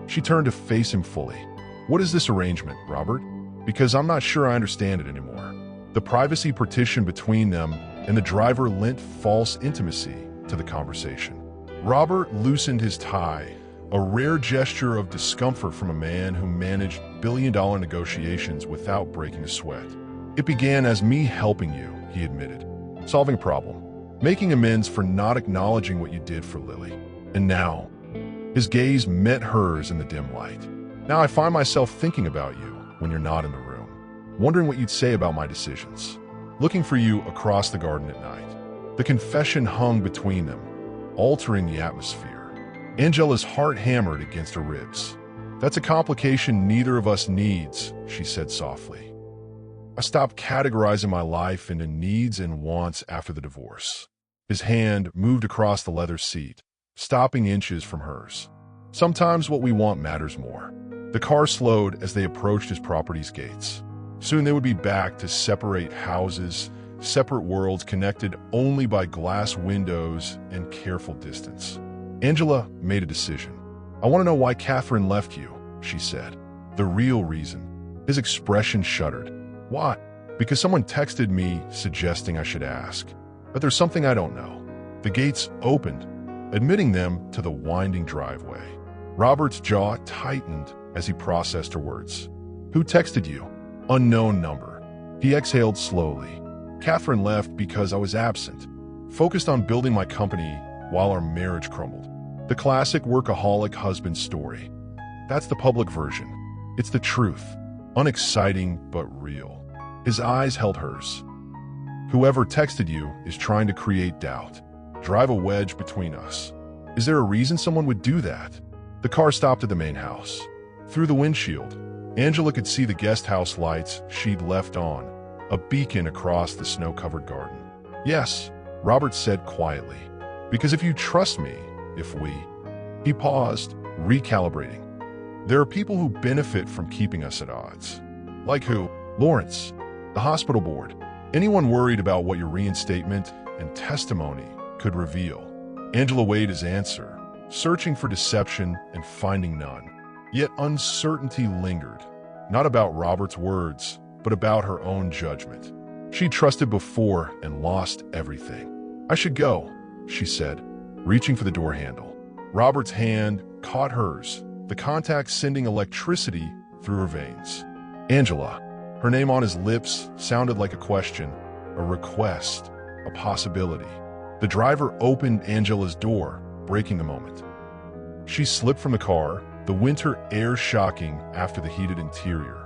She turned to face him fully. What is this arrangement, Robert? Because I'm not sure I understand it anymore. The privacy partition between them and the driver lent false intimacy to the conversation. Robert loosened his tie, a rare gesture of discomfort from a man who managed billion-dollar negotiations without breaking a sweat. It began as me helping you, he admitted. Solving a problem, making amends for not acknowledging what you did for Lily. And now, his gaze met hers in the dim light. Now I find myself thinking about you when you're not in the room, wondering what you'd say about my decisions, looking for you across the garden at night. The confession hung between them, altering the atmosphere. Angela's heart hammered against her ribs. That's a complication neither of us needs, she said softly. I stopped categorizing my life into needs and wants after the divorce. His hand moved across the leather seat, stopping inches from hers. Sometimes what we want matters more. The car slowed as they approached his property's gates. Soon they would be back to separate houses, separate worlds connected only by glass windows and careful distance. Angela made a decision. I want to know why Catherine left you, she said. The real reason. His expression shuddered. Why? Because someone texted me suggesting I should ask. But there's something I don't know. The gates opened, admitting them to the winding driveway. Robert's jaw tightened as he processed her words. Who texted you? Unknown number. He exhaled slowly. Catherine left because I was absent, focused on building my company while our marriage crumbled. The classic workaholic husband story. That's the public version. It's the truth. Unexciting but real. His eyes held hers. Whoever texted you is trying to create doubt, drive a wedge between us. Is there a reason someone would do that? The car stopped at the main house. Through the windshield, Angela could see the guest house lights she'd left on, a beacon across the snow-covered garden. Yes, Robert said quietly, because if you trust me, if we... He paused, recalibrating. There are people who benefit from keeping us at odds. Like who? Lawrence, the hospital board, anyone worried about what your reinstatement and testimony could reveal. Angela weighed his answer, searching for deception and finding none. Yet uncertainty lingered, not about Robert's words, but about her own judgment. She trusted before and lost everything. "I should go," she said, reaching for the door handle. Robert's hand caught hers, the contact sending electricity through her veins. Angela, her name on his lips, sounded like a question, a request, a possibility. The driver opened Angela's door, breaking the moment. She slipped from the car, the winter air shocking after the heated interior.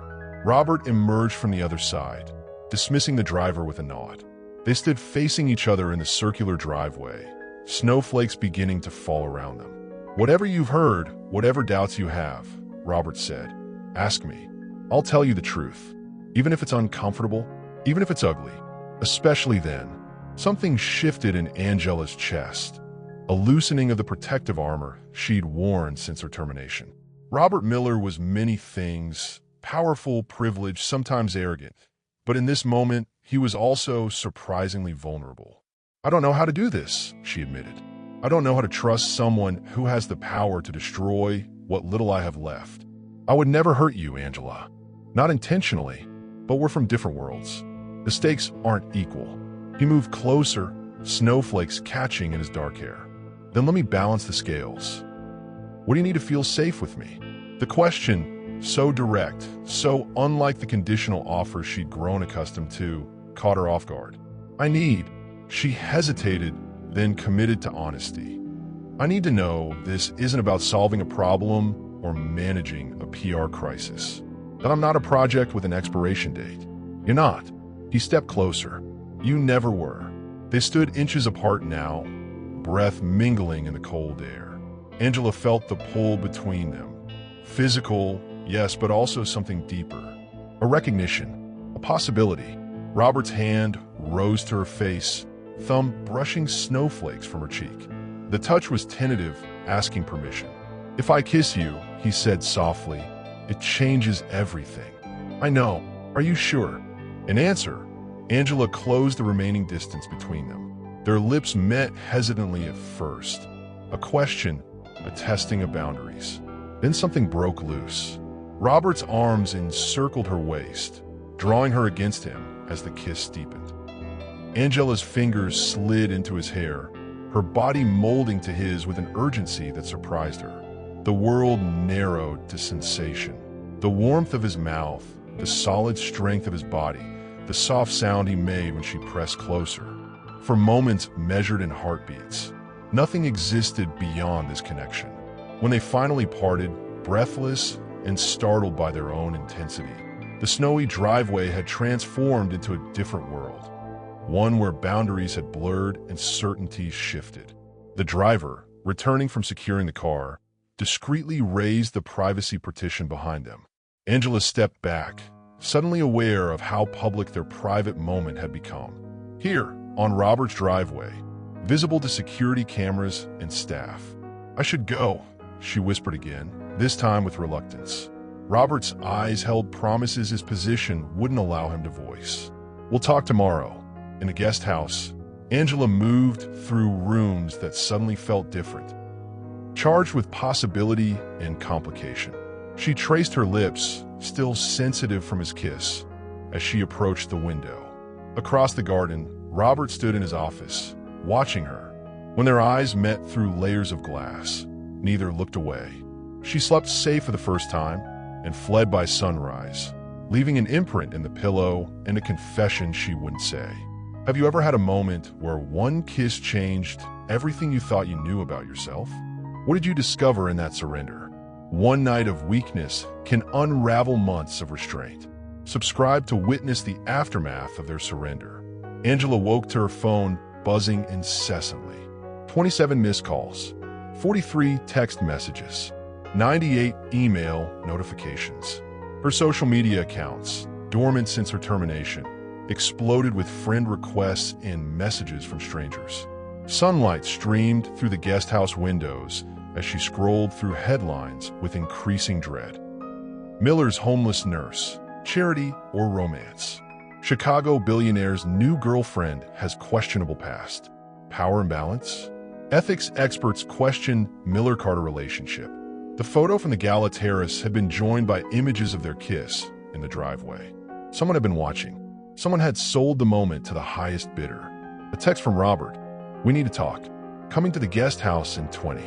Robert emerged from the other side, dismissing the driver with a nod. They stood facing each other in the circular driveway, snowflakes beginning to fall around them. "Whatever you've heard, whatever doubts you have," Robert said, "ask me. I'll tell you the truth, even if it's uncomfortable, even if it's ugly." Especially then, something shifted in Angela's chest, a loosening of the protective armor she'd worn since her termination. Robert Miller was many things, powerful, privileged, sometimes arrogant. But in this moment, he was also surprisingly vulnerable. "I don't know how to do this," she admitted. "I don't know how to trust someone who has the power to destroy what little I have left. I would never hurt you, Angela. Not intentionally, but we're from different worlds. The stakes aren't equal." He moved closer, snowflakes catching in his dark hair. "Then let me balance the scales. What do you need to feel safe with me?" The question, so direct, so unlike the conditional offers she'd grown accustomed to, caught her off guard. "I need," she hesitated, then committed to honesty. "I need to know this isn't about solving a problem or managing a PR crisis. That I'm not a project with an expiration date." "You're not." He stepped closer. "You never were." They stood inches apart now, breath mingling in the cold air. Angela felt the pull between them. Physical, yes, but also something deeper. A recognition, a possibility. Robert's hand rose to her face, thumb brushing snowflakes from her cheek. The touch was tentative, asking permission. "If I kiss you," he said softly, "it changes everything." "I know. Are you sure?" In answer, Angela closed the remaining distance between them. Their lips met hesitantly at first. A question, a testing of boundaries. Then something broke loose. Robert's arms encircled her waist, drawing her against him as the kiss deepened. Angela's fingers slid into his hair, her body molding to his with an urgency that surprised her. The world narrowed to sensation. The warmth of his mouth, the solid strength of his body, the soft sound he made when she pressed closer. For moments measured in heartbeats, nothing existed beyond this connection. When they finally parted, breathless and startled by their own intensity, the snowy driveway had transformed into a different world, one where boundaries had blurred and certainties shifted. The driver, returning from securing the car, discreetly raised the privacy partition behind them. Angela stepped back, suddenly aware of how public their private moment had become. Here, on Robert's driveway, visible to security cameras and staff. "I should go," she whispered again, this time with reluctance. Robert's eyes held promises his position wouldn't allow him to voice. "We'll talk tomorrow." In the guest house, Angela moved through rooms that suddenly felt different, charged with possibility and complication. She traced her lips, still sensitive from his kiss, as she approached the window. Across the garden, Robert stood in his office, watching her. When their eyes met through layers of glass, neither looked away. She slept safe for the first time and fled by sunrise, leaving an imprint in the pillow and a confession she wouldn't say. Have you ever had a moment where one kiss changed everything you thought you knew about yourself? What did you discover in that surrender? One night of weakness can unravel months of restraint. Subscribe to witness the aftermath of their surrender. Angela woke to her phone buzzing incessantly. 27 missed calls, 43 text messages, 98 email notifications. Her social media accounts, dormant since her termination, exploded with friend requests and messages from strangers. Sunlight streamed through the guest house windows as she scrolled through headlines with increasing dread. Miller's homeless nurse, charity, or romance. Chicago billionaire's new girlfriend has questionable past. Power imbalance? Ethics experts question Miller-Carter relationship. The photo from the gala terrace had been joined by images of their kiss in the driveway. Someone had been watching. Someone had sold the moment to the highest bidder. A text from Robert. "We need to talk. Coming to the guest house in 20.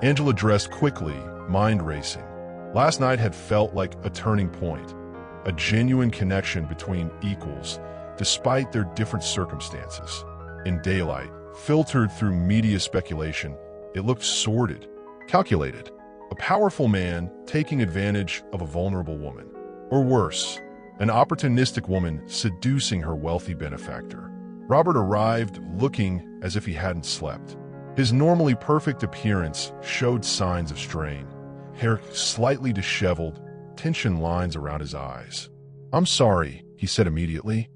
Angela dressed quickly, mind racing. Last night had felt like a turning point, a genuine connection between equals, despite their different circumstances. In daylight, filtered through media speculation, it looked sordid, calculated. A powerful man taking advantage of a vulnerable woman. Or worse, an opportunistic woman seducing her wealthy benefactor. Robert arrived looking as if he hadn't slept. His normally perfect appearance showed signs of strain. Hair slightly disheveled, tension lines around his eyes. "I'm sorry," he said immediately.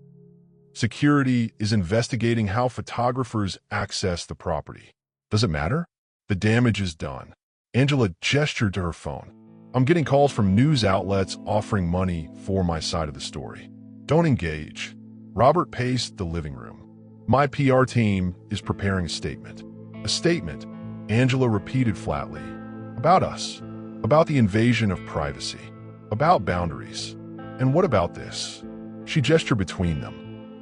"Security is investigating how photographers access the property. Does it matter? The damage is done." Angela gestured to her phone. "I'm getting calls from news outlets offering money for my side of the story. Don't engage." Robert paced the living room. "My PR team is preparing a statement." "A statement," Angela repeated flatly. "About us. About the invasion of privacy. About boundaries. And what about this?" She gestured between them.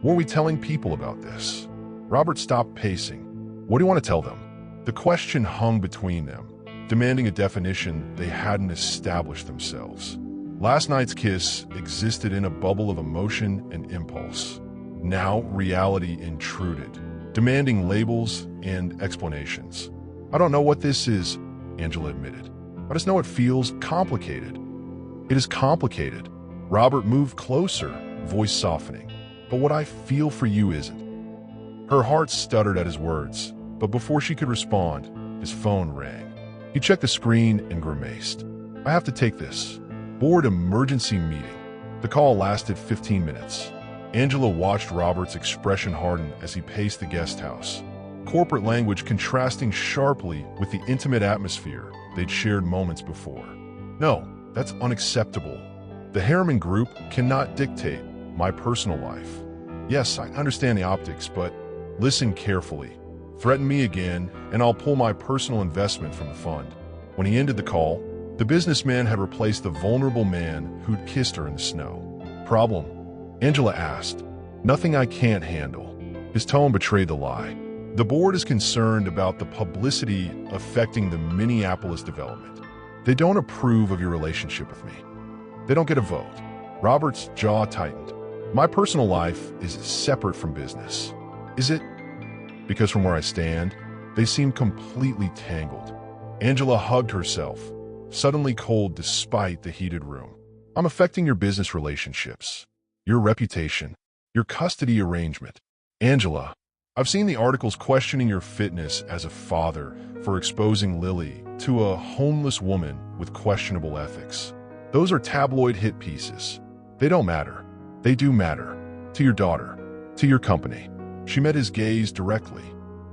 "Were we telling people about this?" Robert stopped pacing. "What do you want to tell them?" The question hung between them, demanding a definition they hadn't established themselves. Last night's kiss existed in a bubble of emotion and impulse. Now reality intruded, demanding labels and explanations. "I don't know what this is," Angela admitted. "I just know it feels complicated." "It is complicated." Robert moved closer, voice softening. "But what I feel for you isn't." Her heart stuttered at his words, but before she could respond, his phone rang. He checked the screen and grimaced. "I have to take this. Board emergency meeting." The call lasted 15 minutes. Angela watched Robert's expression harden as he paced the guest house. Corporate language contrasting sharply with the intimate atmosphere they'd shared moments before. "No, that's unacceptable. The Harriman Group cannot dictate my personal life. Yes, I understand the optics, but listen carefully. Threaten me again, and I'll pull my personal investment from the fund." When he ended the call, the businessman had replaced the vulnerable man who'd kissed her in the snow. "Problem?" Angela asked. "Nothing I can't handle." His tone betrayed the lie. "The board is concerned about the publicity affecting the Minneapolis development. They don't approve of your relationship with me. They don't get a vote." Robert's jaw tightened. "My personal life is separate from business." "Is it?" Because from where I stand, they seem completely tangled. Angela hugged herself, suddenly cold despite the heated room. "I'm affecting your business relationships, your reputation, your custody arrangement." "Angela, I've seen the articles questioning your fitness as a father for exposing Lily to a homeless woman with questionable ethics. Those are tabloid hit pieces. They don't matter. They do matter. To your daughter. To your company." She met his gaze directly.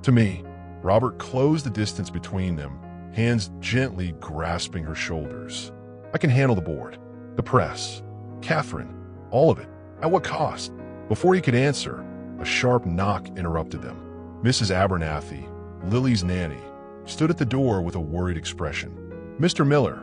"To me." Robert closed the distance between them, hands gently grasping her shoulders. "I can handle the board, the press, Catherine, all of it. At what cost?" Before he could answer, a sharp knock interrupted them. Mrs. Abernathy, Lily's nanny, stood at the door with a worried expression. "Mr. Miller,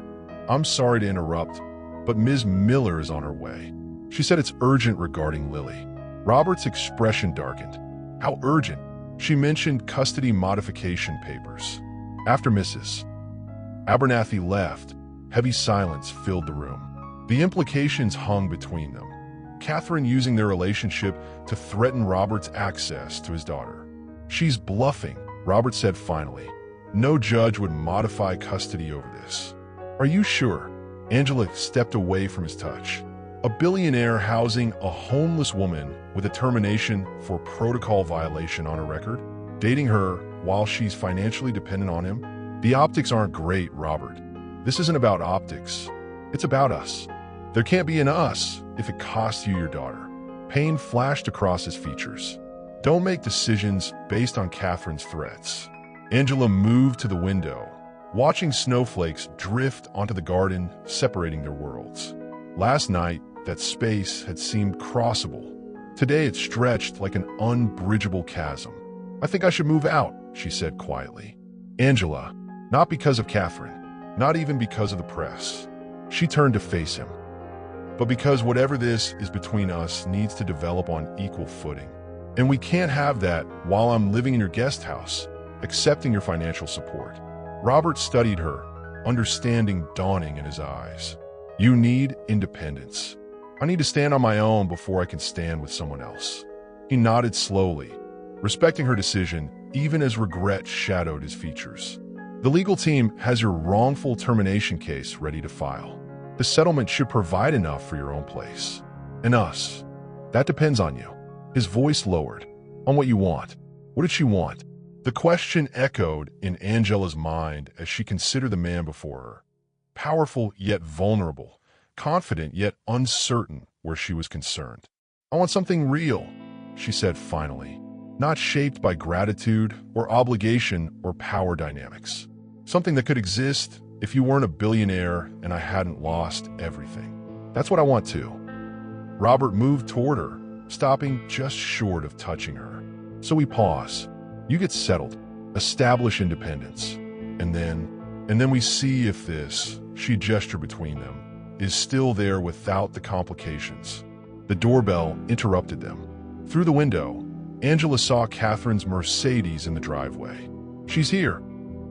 I'm sorry to interrupt, but Ms. Miller is on her way." She said it's urgent regarding Lily. Robert's expression darkened. "How urgent?" She mentioned custody modification papers. After Mrs. Abernathy left, heavy silence filled the room. The implications hung between them. Catherine using their relationship to threaten Robert's access to his daughter. "She's bluffing," Robert said finally. "No judge would modify custody over this." "Are you sure?" Angela stepped away from his touch. A billionaire housing a homeless woman with a termination for protocol violation on her record? Dating her while she's financially dependent on him? The optics aren't great, Robert. This isn't about optics. It's about us. There can't be an us if it costs you your daughter. Pain flashed across his features. Don't make decisions based on Catherine's threats. Angela moved to the window, watching snowflakes drift onto the garden, separating their worlds. Last night, that space had seemed crossable. Today it stretched like an unbridgeable chasm. "I think I should move out," she said quietly. "Angela," not because of Catherine, not even because of the press. She turned to face him. "But because whatever this is between us needs to develop on equal footing. And we can't have that while I'm living in your guest house, accepting your financial support." Robert studied her, understanding dawning in his eyes. "You need independence. I need to stand on my own before I can stand with someone else." He nodded slowly, respecting her decision even as regret shadowed his features. "The legal team has your wrongful termination case ready to file. The settlement should provide enough for your own place. And us. That depends on you." His voice lowered. "On what you want." What did she want? The question echoed in Angela's mind as she considered the man before her. Powerful yet vulnerable, confident yet uncertain where she was concerned. "I want something real," she said finally, "not shaped by gratitude or obligation or power dynamics. Something that could exist if you weren't a billionaire and I hadn't lost everything. That's what I want too." Robert moved toward her, stopping just short of touching her. "So we pause. You get settled, establish independence, and then we see if this," she gestured between them, "is still there without the complications." The doorbell interrupted them. Through the window, Angela saw Catherine's Mercedes in the driveway. "She's here,"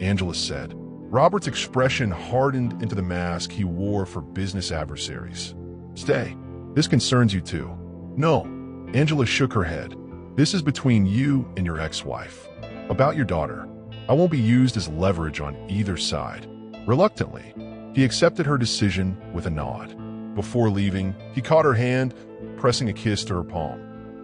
Angela said. Robert's expression hardened into the mask he wore for business adversaries. "Stay. This concerns you too." "No." Angela shook her head. "This is between you and your ex-wife. About your daughter. I won't be used as leverage on either side." Reluctantly, he accepted her decision with a nod. Before leaving, he caught her hand, pressing a kiss to her palm.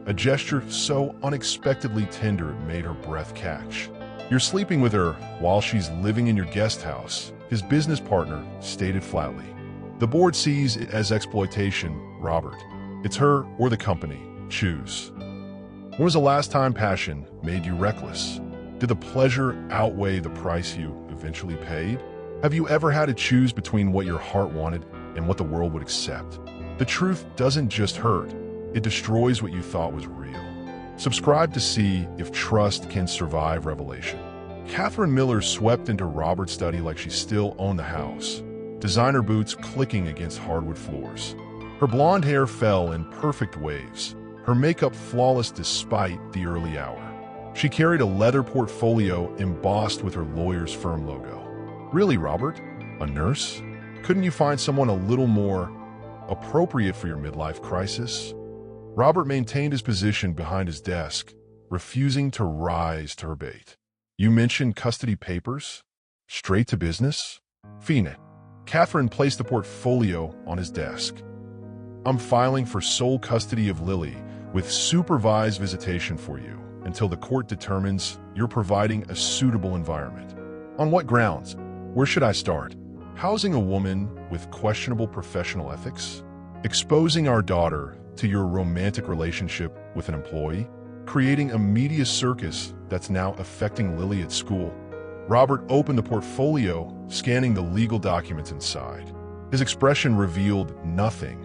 A gesture so unexpectedly tender it made her breath catch. "You're sleeping with her while she's living in your guest house," his business partner stated flatly. "The board sees it as exploitation, Robert. It's her or the company. Choose." When was the last time passion made you reckless? Did the pleasure outweigh the price you eventually paid? Have you ever had to choose between what your heart wanted and what the world would accept? The truth doesn't just hurt. It destroys what you thought was real. Subscribe to see if trust can survive revelation. Catherine Miller swept into Robert's study like she still owned the house, designer boots clicking against hardwood floors. Her blonde hair fell in perfect waves, her makeup flawless despite the early hour. She carried a leather portfolio embossed with her lawyer's firm logo. "Really, Robert? A nurse? Couldn't you find someone a little more appropriate for your midlife crisis?" Robert maintained his position behind his desk, refusing to rise to her bait. "You mentioned custody papers? Straight to business?" "Fine." Catherine placed the portfolio on his desk. "I'm filing for sole custody of Lily with supervised visitation for you until the court determines you're providing a suitable environment." "On what grounds? Where should I start?" "Housing a woman with questionable professional ethics? Exposing our daughter to your romantic relationship with an employee? Creating a media circus that's now affecting Lily at school?" Robert opened the portfolio, scanning the legal documents inside. His expression revealed nothing,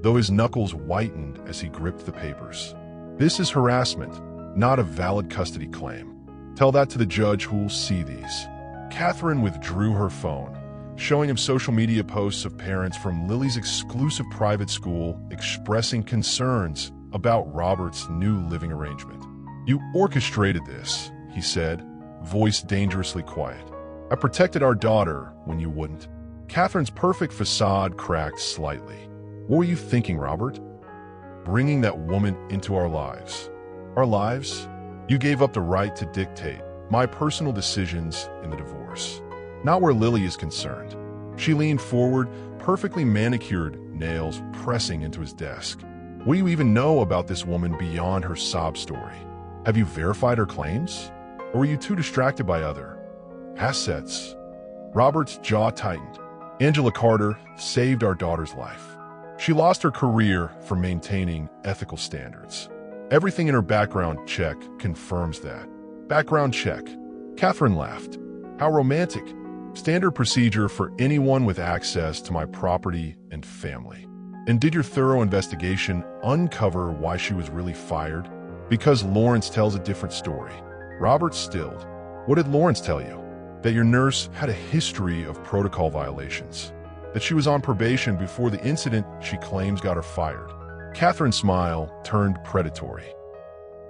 though his knuckles whitened as he gripped the papers. "This is harassment, not a valid custody claim. Tell that to the judge who will see these." Catherine withdrew her phone, showing him social media posts of parents from Lily's exclusive private school expressing concerns about Robert's new living arrangement. "You orchestrated this," he said, voice dangerously quiet. "I protected our daughter when you wouldn't." Catherine's perfect facade cracked slightly. "What were you thinking, Robert? Bringing that woman into our lives." "Our lives? You gave up the right to dictate my personal decisions in the divorce. Not where Lily is concerned." She leaned forward, perfectly manicured nails pressing into his desk. "What do you even know about this woman beyond her sob story? Have you verified her claims? Or were you too distracted by other assets?" Robert's jaw tightened. "Angela Carter saved our daughter's life. She lost her career for maintaining ethical standards. Everything in her background check confirms that." "Background check." Catherine laughed. "How romantic. Standard procedure for anyone with access to my property and family." And did your thorough investigation uncover why she was really fired? Because Lawrence tells a different story. Robert stilled. What did Lawrence tell you? That your nurse had a history of protocol violations. That she was on probation before the incident she claims got her fired. Catherine's smile turned predatory.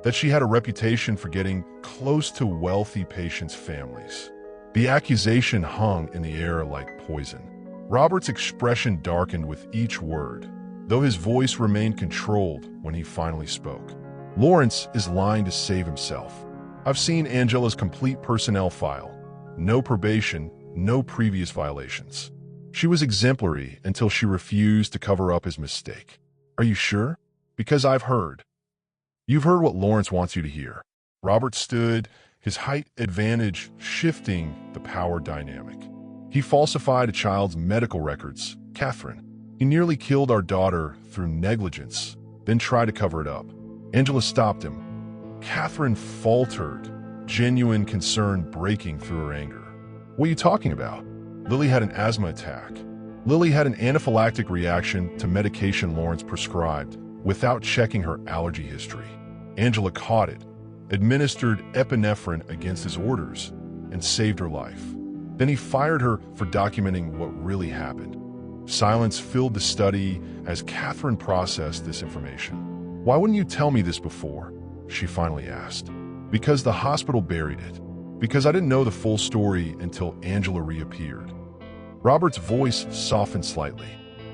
That she had a reputation for getting close to wealthy patients' families. The accusation hung in the air like poison. Robert's expression darkened with each word, though his voice remained controlled when he finally spoke. Lawrence is lying to save himself. I've seen Angela's complete personnel file. No probation, no previous violations. She was exemplary until she refused to cover up his mistake. Are you sure? Because I've heard. You've heard what Lawrence wants you to hear. Robert stood, his height advantage shifting the power dynamic. He falsified a child's medical records, Catherine. He nearly killed our daughter through negligence, then tried to cover it up. Angela stopped him. Catherine faltered, genuine concern breaking through her anger. What are you talking about? Lily had an asthma attack. Lily had an anaphylactic reaction to medication Lawrence prescribed without checking her allergy history. Angela caught it, administered epinephrine against his orders, and saved her life. Then he fired her for documenting what really happened. Silence filled the study as Catherine processed this information. Why wouldn't you tell me this before? She finally asked. Because the hospital buried it. Because I didn't know the full story until Angela reappeared. Robert's voice softened slightly.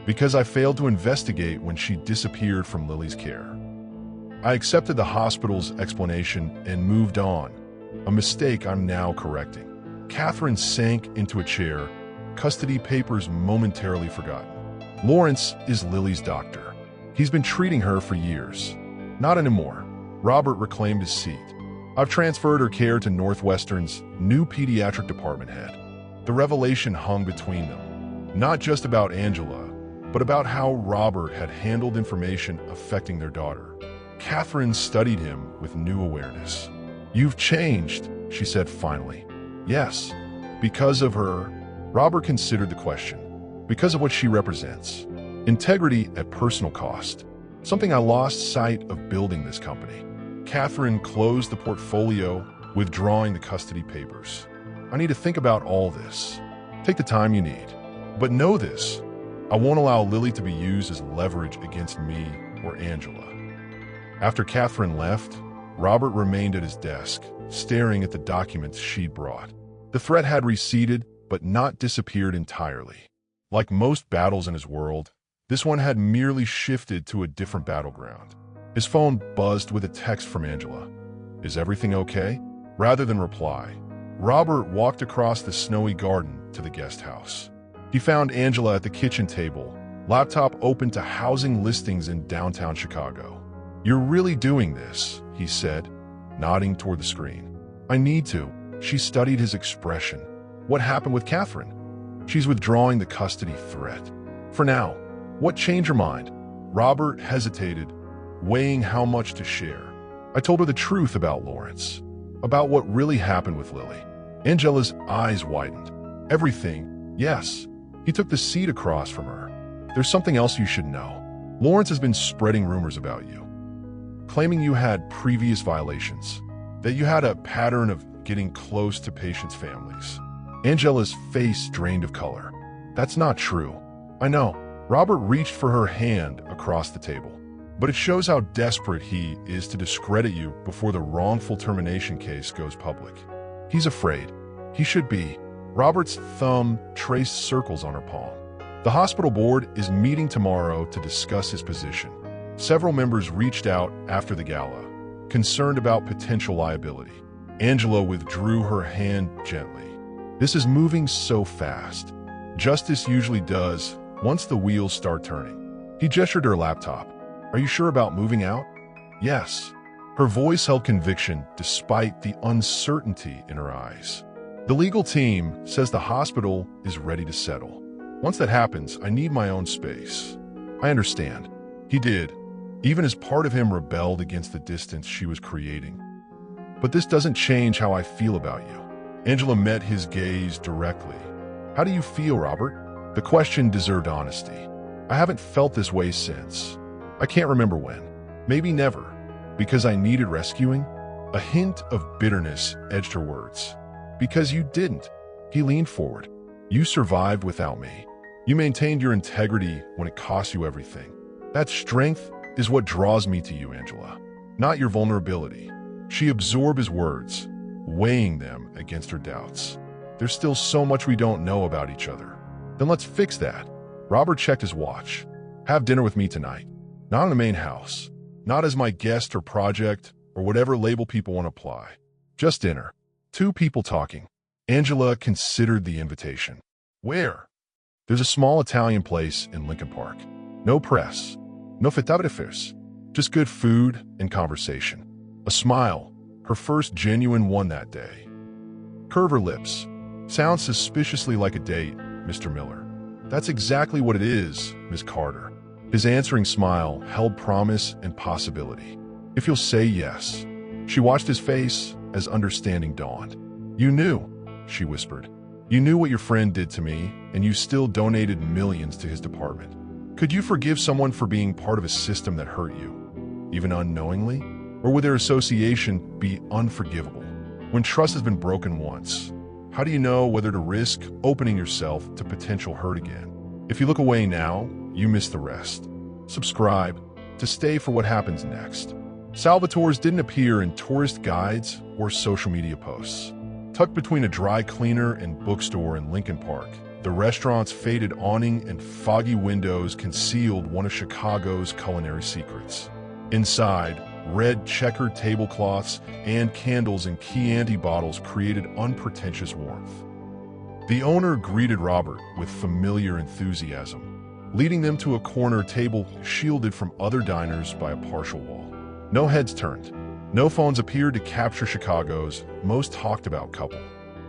Because I failed to investigate when she disappeared from Lily's care. I accepted the hospital's explanation and moved on, a mistake I'm now correcting. Catherine sank into a chair, custody papers momentarily forgotten. Lawrence is Lily's doctor. He's been treating her for years. Not anymore. Robert reclaimed his seat. I've transferred her care to Northwestern's new pediatric department head. The revelation hung between them, not just about Angela, but about how Robert had handled information affecting their daughter. Catherine studied him with new awareness. You've changed, she said finally. Yes, because of her. Robert considered the question. Because of what she represents. Integrity at personal cost. Something I lost sight of building this company. Catherine closed the portfolio, withdrawing the custody papers. I need to think about all this. Take the time you need. But know this, I won't allow Lily to be used as leverage against me or Angela. After Catherine left, Robert remained at his desk, staring at the documents she'd brought. The threat had receded, but not disappeared entirely. Like most battles in his world, this one had merely shifted to a different battleground. His phone buzzed with a text from Angela. Is everything okay? Rather than reply, Robert walked across the snowy garden to the guest house. He found Angela at the kitchen table, laptop open to housing listings in downtown Chicago. You're really doing this, he said, nodding toward the screen. I need to. She studied his expression. What happened with Catherine? She's withdrawing the custody threat. For now. What changed her mind? Robert hesitated, weighing how much to share. I told her the truth about Lawrence, about what really happened with Lily. Angela's eyes widened. Everything, yes. He took the seat across from her. There's something else you should know. Lawrence has been spreading rumors about you, claiming you had previous violations, that you had a pattern of getting close to patients' families. Angela's face drained of color. That's not true. I know. Robert reached for her hand across the table. But it shows how desperate he is to discredit you before the wrongful termination case goes public. He's afraid. He should be. Robert's thumb traced circles on her palm. The hospital board is meeting tomorrow to discuss his position. Several members reached out after the gala, concerned about potential liability. Angela withdrew her hand gently. This is moving so fast. Justice usually does once the wheels start turning. He gestured to her laptop. Are you sure about moving out? Yes. Her voice held conviction despite the uncertainty in her eyes. The legal team says the hospital is ready to settle. Once that happens, I need my own space. I understand. He did, even as part of him rebelled against the distance she was creating. But this doesn't change how I feel about you. Angela met his gaze directly. How do you feel, Robert? The question deserved honesty. I haven't felt this way since. I can't remember when. Maybe never. Because I needed rescuing? A hint of bitterness edged her words. Because you didn't. He leaned forward. You survived without me. You maintained your integrity when it cost you everything. That strength is what draws me to you, Angela, not your vulnerability. She absorbed his words, weighing them against her doubts. There's still so much we don't know about each other. Then let's fix that. Robert checked his watch. Have dinner with me tonight. Not in the main house. Not as my guest or project or whatever label people want to apply. Just dinner. Two people talking. Angela considered the invitation. Where? There's a small Italian place in Lincoln Park. No press. No photograpers. Just good food and conversation. A smile, her first genuine one that day. Curve her lips. Sounds suspiciously like a date, Mr. Miller. That's exactly what it is, Miss Carter. His answering smile held promise and possibility. If you'll say yes. She watched his face as understanding dawned. You knew, she whispered. You knew what your friend did to me, and you still donated millions to his department. Could you forgive someone for being part of a system that hurt you, even unknowingly? Or would their association be unforgivable? When trust has been broken once, how do you know whether to risk opening yourself to potential hurt again? If you look away now, you miss the rest. Subscribe to stay for what happens next. Salvatore's didn't appear in tourist guides or social media posts. Tucked between a dry cleaner and bookstore in Lincoln Park, the restaurant's faded awning and foggy windows concealed one of Chicago's culinary secrets. Inside, red checkered tablecloths and candles in Chianti bottles created unpretentious warmth. The owner greeted Robert with familiar enthusiasm, leading them to a corner table shielded from other diners by a partial wall. No heads turned. No phones appeared to capture Chicago's most talked about couple.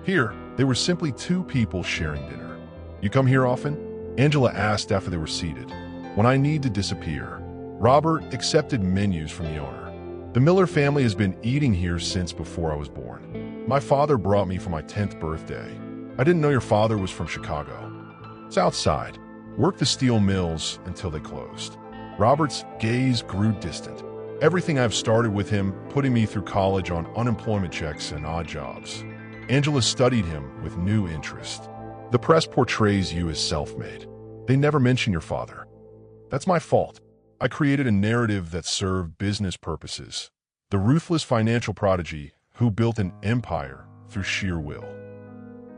Here, they were simply two people sharing dinner. You come here often? Angela asked after they were seated. When I need to disappear. Robert accepted menus from the owner. The Miller family has been eating here since before I was born. My father brought me for my 10th birthday. I didn't know your father was from Chicago. South Side. Worked the steel mills until they closed. Robert's gaze grew distant. Everything I've started with him, putting me through college on unemployment checks and odd jobs. Angela studied him with new interest. The press portrays you as self-made. They never mention your father. That's my fault. I created a narrative that served business purposes. The ruthless financial prodigy who built an empire through sheer will.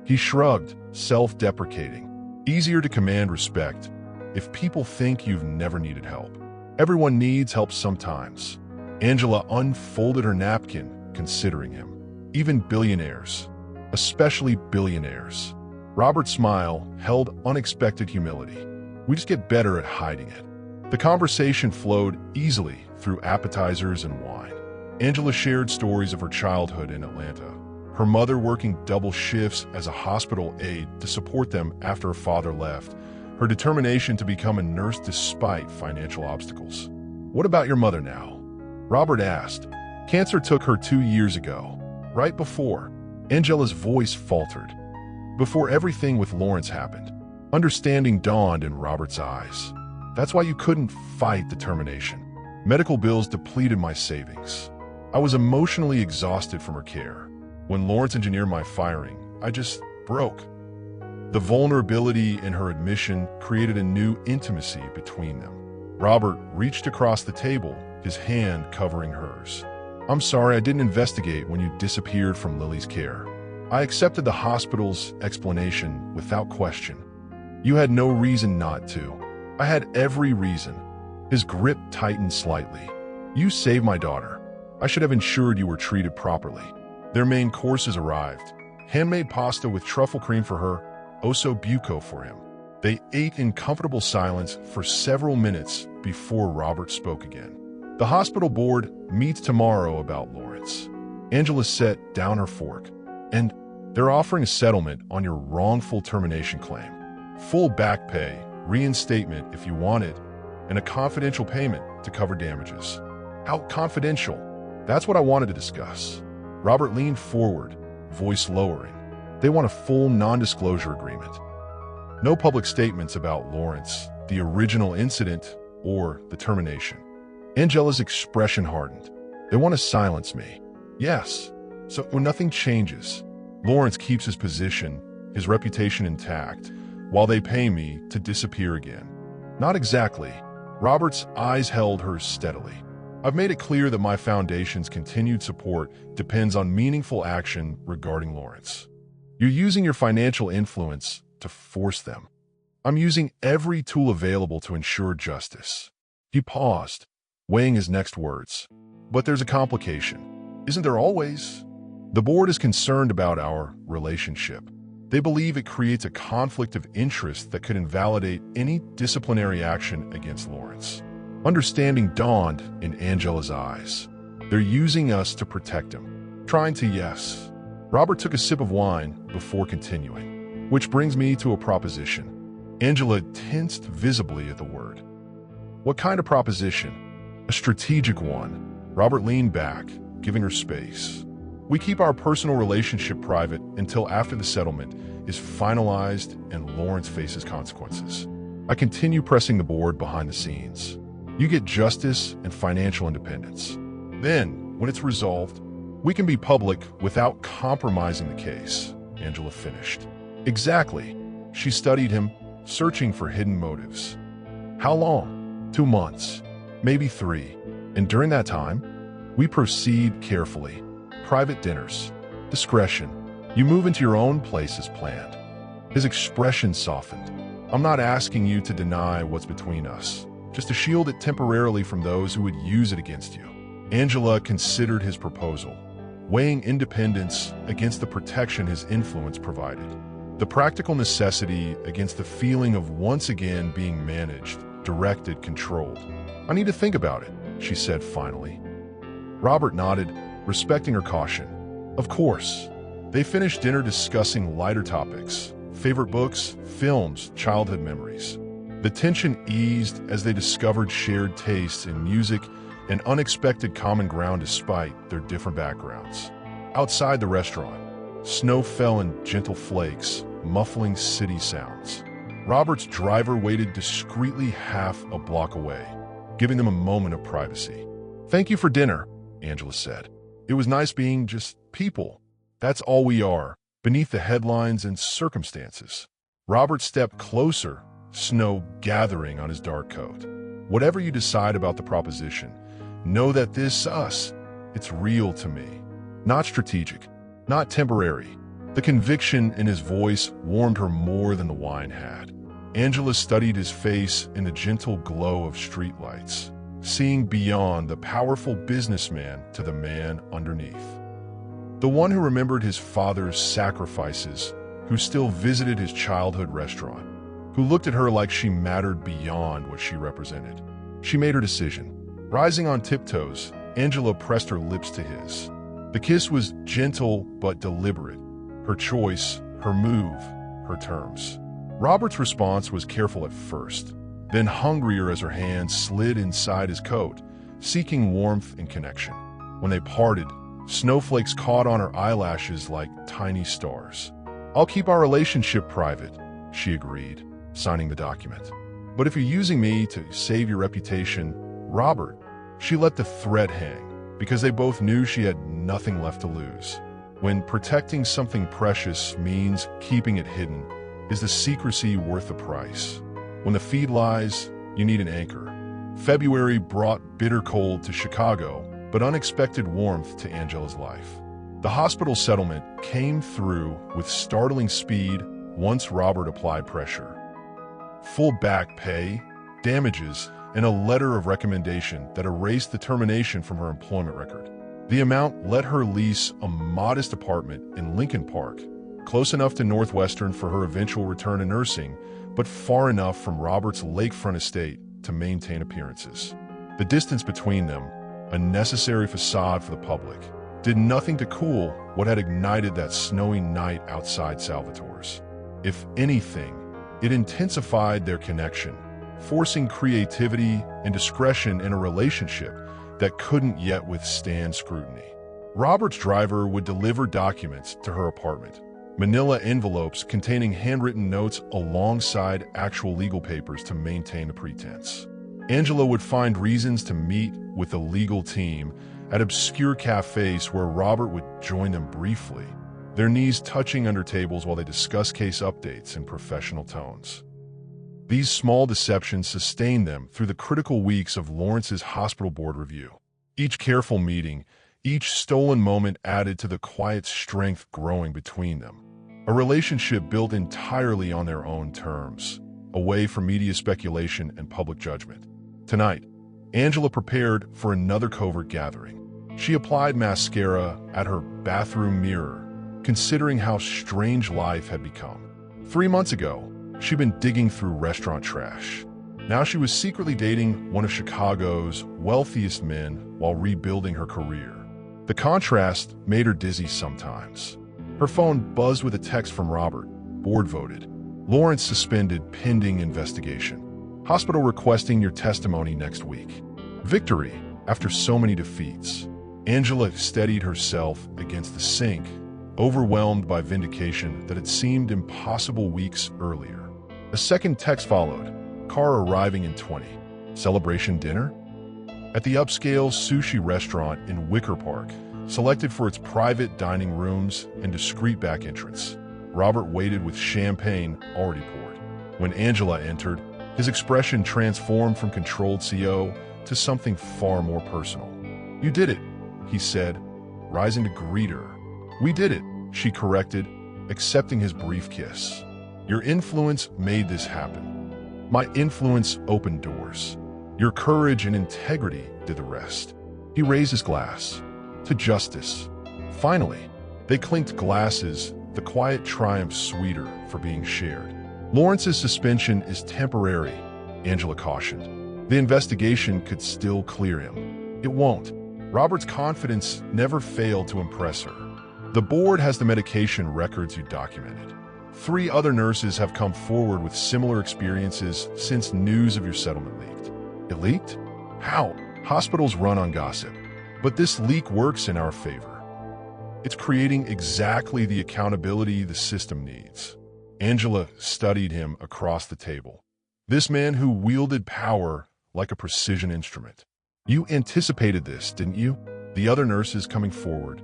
He shrugged, self-deprecating. Easier to command respect if people think you've never needed help. Everyone needs help sometimes. Angela unfolded her napkin, considering him. Even billionaires. Especially billionaires. Robert's smile held unexpected humility. We just get better at hiding it. The conversation flowed easily through appetizers and wine. Angela shared stories of her childhood in Atlanta. Her mother working double shifts as a hospital aide to support them after her father left. Her determination to become a nurse despite financial obstacles. What about your mother now? Robert asked. Cancer took her 2 years ago. Right before. Angela's voice faltered. Before everything with Lawrence happened. Understanding dawned in Robert's eyes. That's why you couldn't fight determination. Medical bills depleted my savings. I was emotionally exhausted from her care. When Lawrence engineered my firing, I just broke. The vulnerability in her admission created a new intimacy between them. Robert reached across the table, his hand covering hers. I'm sorry I didn't investigate when you disappeared from Lily's care. I accepted the hospital's explanation without question. You had no reason not to. I had every reason. His grip tightened slightly. You saved my daughter. I should have ensured you were treated properly. Their main courses arrived. Handmade pasta with truffle cream for her, osso buco for him. They ate in comfortable silence for several minutes before Robert spoke again. The hospital board meets tomorrow about Lawrence. Angela set down her fork. And they're offering a settlement on your wrongful termination claim. Full back pay, reinstatement if you want it, and a confidential payment to cover damages. How confidential? That's what I wanted to discuss. Robert leaned forward, voice lowering. They want a full non-disclosure agreement. No public statements about Lawrence, the original incident or the termination. Angela's expression hardened. They want to silence me. Yes. So when nothing changes, Lawrence keeps his position, his reputation intact, while they pay me to disappear again. Not exactly. Robert's eyes held hers steadily. I've made it clear that my foundation's continued support depends on meaningful action regarding Lawrence. You're using your financial influence to force them. I'm using every tool available to ensure justice. He paused, weighing his next words. But there's a complication. Isn't there always? The board is concerned about our relationship. They believe it creates a conflict of interest that could invalidate any disciplinary action against Lawrence. Understanding dawned in Angela's eyes. They're using us to protect him. Trying to, yes. Robert took a sip of wine before continuing. Which brings me to a proposition. Angela tensed visibly at the word. What kind of proposition? A strategic one. Robert leaned back, giving her space. We keep our personal relationship private until after the settlement is finalized and Lawrence faces consequences. I continue pressing the board behind the scenes. You get justice and financial independence. Then, when it's resolved, we can be public without compromising the case, Angela finished. Exactly. She studied him, searching for hidden motives. How long? 2 months, maybe 3. And during that time, we proceed carefully. Private dinners, discretion. You move into your own place as planned. His expression softened. I'm not asking you to deny what's between us, just to shield it temporarily from those who would use it against you. Angela considered his proposal, weighing independence against the protection his influence provided. The practical necessity against the feeling of once again being managed, directed, controlled. I need to think about it, she said finally. Robert nodded, respecting her caution. Of course. They finished dinner discussing lighter topics, favorite books, films, childhood memories. The tension eased as they discovered shared tastes in music and unexpected common ground despite their different backgrounds. Outside the restaurant, snow fell in gentle flakes, muffling city sounds. Robert's driver waited discreetly half a block away, giving them a moment of privacy. Thank you for dinner, Angela said. It was nice being just people. That's all we are, beneath the headlines and circumstances. Robert stepped closer, snow gathering on his dark coat. Whatever you decide about the proposition, know that this us, it's real to me. Not strategic, not temporary. The conviction in his voice warmed her more than the wine had. Angela studied his face in the gentle glow of streetlights, seeing beyond the powerful businessman to the man underneath. The one who remembered his father's sacrifices, who still visited his childhood restaurant, who looked at her like she mattered beyond what she represented. She made her decision. Rising on tiptoes, Angela pressed her lips to his. The kiss was gentle but deliberate. Her choice, her move, her terms. Robert's response was careful at first, then hungrier as her hand slid inside his coat, seeking warmth and connection. When they parted, snowflakes caught on her eyelashes like tiny stars. I'll keep our relationship private, she agreed, signing the document. But if you're using me to save your reputation, Robert, she let the thread hang, because they both knew she had nothing left to lose. When protecting something precious means keeping it hidden, is the secrecy worth the price? When the feed lies, you need an anchor. February brought bitter cold to Chicago, but unexpected warmth to Angela's life. The hospital settlement came through with startling speed once Robert applied pressure. Full back pay, damages, and a letter of recommendation that erased the termination from her employment record. The amount let her lease a modest apartment in Lincoln Park, close enough to Northwestern for her eventual return to nursing, but far enough from Robert's lakefront estate to maintain appearances. The distance between them, a necessary facade for the public, did nothing to cool what had ignited that snowy night outside Salvatore's. If anything, it intensified their connection, forcing creativity and discretion in a relationship that couldn't yet withstand scrutiny. Robert's driver would deliver documents to her apartment, manila envelopes containing handwritten notes alongside actual legal papers to maintain the pretense. Angela would find reasons to meet with the legal team at obscure cafes where Robert would join them briefly, their knees touching under tables while they discuss case updates in professional tones. These small deceptions sustained them through the critical weeks of Lawrence's hospital board review. Each careful meeting, each stolen moment added to the quiet strength growing between them. A relationship built entirely on their own terms, away from media speculation and public judgment. Tonight, Angela prepared for another covert gathering. She applied mascara at her bathroom mirror, considering how strange life had become. 3 months ago, she'd been digging through restaurant trash. Now she was secretly dating one of Chicago's wealthiest men while rebuilding her career. The contrast made her dizzy sometimes. Her phone buzzed with a text from Robert, board voted. Lawrence suspended pending investigation. Hospital requesting your testimony next week. Victory after so many defeats. Angela steadied herself against the sink, overwhelmed by vindication that had seemed impossible weeks earlier. A second text followed, car arriving in 20. Celebration dinner? At the upscale sushi restaurant in Wicker Park, selected for its private dining rooms and discreet back entrance. Robert waited with champagne already poured. When Angela entered, his expression transformed from controlled CO to something far more personal. You did it, he said, rising to greet her. We did it, she corrected, accepting his brief kiss. Your influence made this happen. My influence opened doors. Your courage and integrity did the rest. He raised his glass. To justice. Finally, they clinked glasses, the quiet triumph sweeter for being shared. Lawrence's suspension is temporary, Angela cautioned. The investigation could still clear him. It won't. Robert's confidence never failed to impress her. The board has the medication records you documented. 3 other nurses have come forward with similar experiences since news of your settlement leaked. It leaked? How? Hospitals run on gossip. But this leak works in our favor. It's creating exactly the accountability the system needs. Angela studied him across the table. This man who wielded power like a precision instrument. You anticipated this, didn't you? The other nurses coming forward.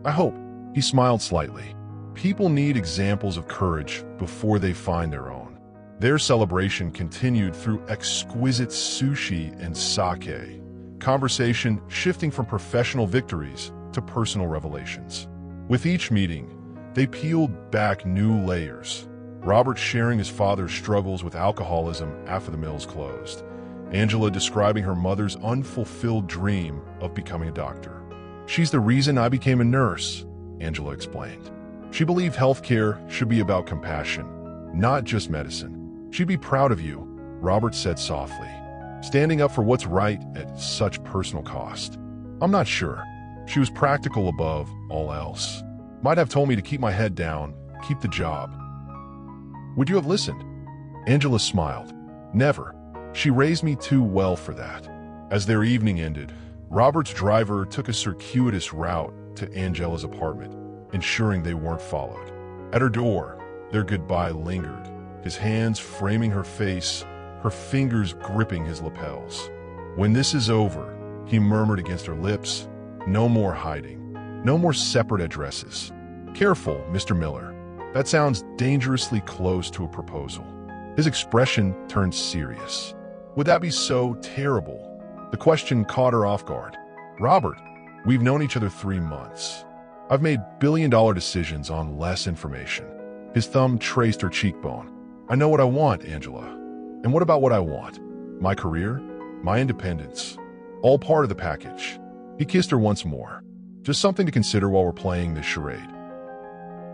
I hope. He smiled slightly. People need examples of courage before they find their own. Their celebration continued through exquisite sushi and sake. Conversation shifting from professional victories to personal revelations. With each meeting, they peeled back new layers. Robert sharing his father's struggles with alcoholism after the mills closed. Angela describing her mother's unfulfilled dream of becoming a doctor. She's the reason I became a nurse, Angela explained. She believed healthcare should be about compassion, not just medicine. She'd be proud of you, Robert said softly, standing up for what's right at such personal cost. I'm not sure. She was practical above all else. Might have told me to keep my head down, keep the job. Would you have listened? Angela smiled. Never. She raised me too well for that. As their evening ended, Robert's driver took a circuitous route to Angela's apartment, ensuring they weren't followed. At her door, their goodbye lingered, his hands framing her face, her fingers gripping his lapels. When this is over, he murmured against her lips, no more hiding, no more separate addresses. Careful, Mr. Miller. That sounds dangerously close to a proposal. His expression turned serious. Would that be so terrible? The question caught her off guard. Robert, we've known each other 3 months. I've made billion-dollar decisions on less information. His thumb traced her cheekbone. I know what I want, Angela. And what about what I want? My career? My independence? All part of the package. He kissed her once more. Just something to consider while we're playing this charade.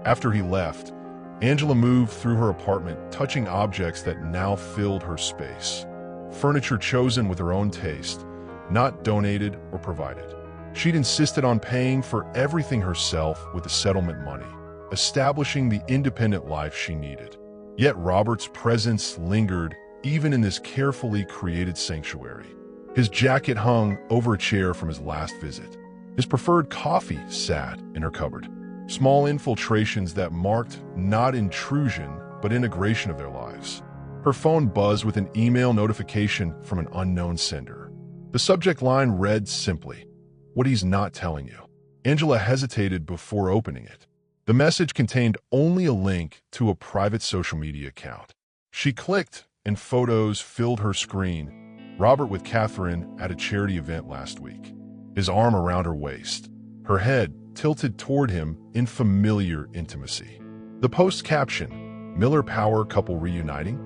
After he left, Angela moved through her apartment, touching objects that now filled her space. Furniture chosen with her own taste, not donated or provided. She'd insisted on paying for everything herself with the settlement money, establishing the independent life she needed. Yet Robert's presence lingered even in this carefully created sanctuary. His jacket hung over a chair from his last visit. His preferred coffee sat in her cupboard. Small infiltrations that marked not intrusion, but integration of their lives. Her phone buzzed with an email notification from an unknown sender. The subject line read simply, "What he's not telling you." Angela hesitated before opening it. The message contained only a link to a private social media account. She clicked, and photos filled her screen. Robert with Catherine at a charity event last week, his arm around her waist, her head tilted toward him in familiar intimacy. The post caption, "Miller Power couple reuniting?"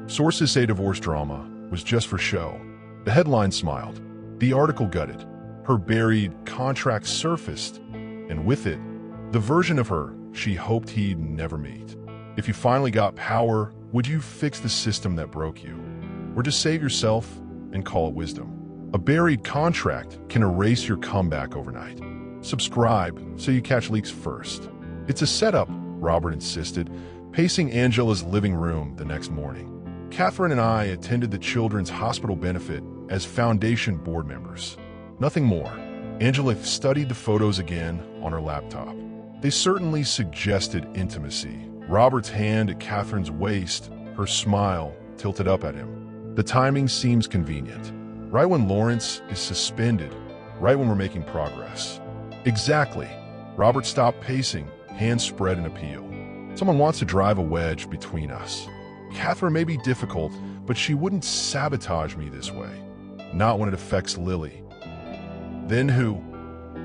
Sources say divorce drama was just for show. The headline smiled. The article gutted. Her buried contract surfaced, and with it, the version of her she hoped he'd never meet. If you finally got power, would you fix the system that broke you? Or just save yourself and call it wisdom? A buried contract can erase your comeback overnight. Subscribe so you catch leaks first. It's a setup, Robert insisted, pacing Angela's living room the next morning. Catherine and I attended the Children's Hospital benefit as Foundation board members. Nothing more. Angela studied the photos again on her laptop. They certainly suggested intimacy. Robert's hand at Catherine's waist, her smile tilted up at him. The timing seems convenient. Right when Lawrence is suspended, right when we're making progress. Exactly. Robert stopped pacing, hands spread in appeal. Someone wants to drive a wedge between us. Catherine may be difficult, but she wouldn't sabotage me this way. Not when it affects Lily. Then who?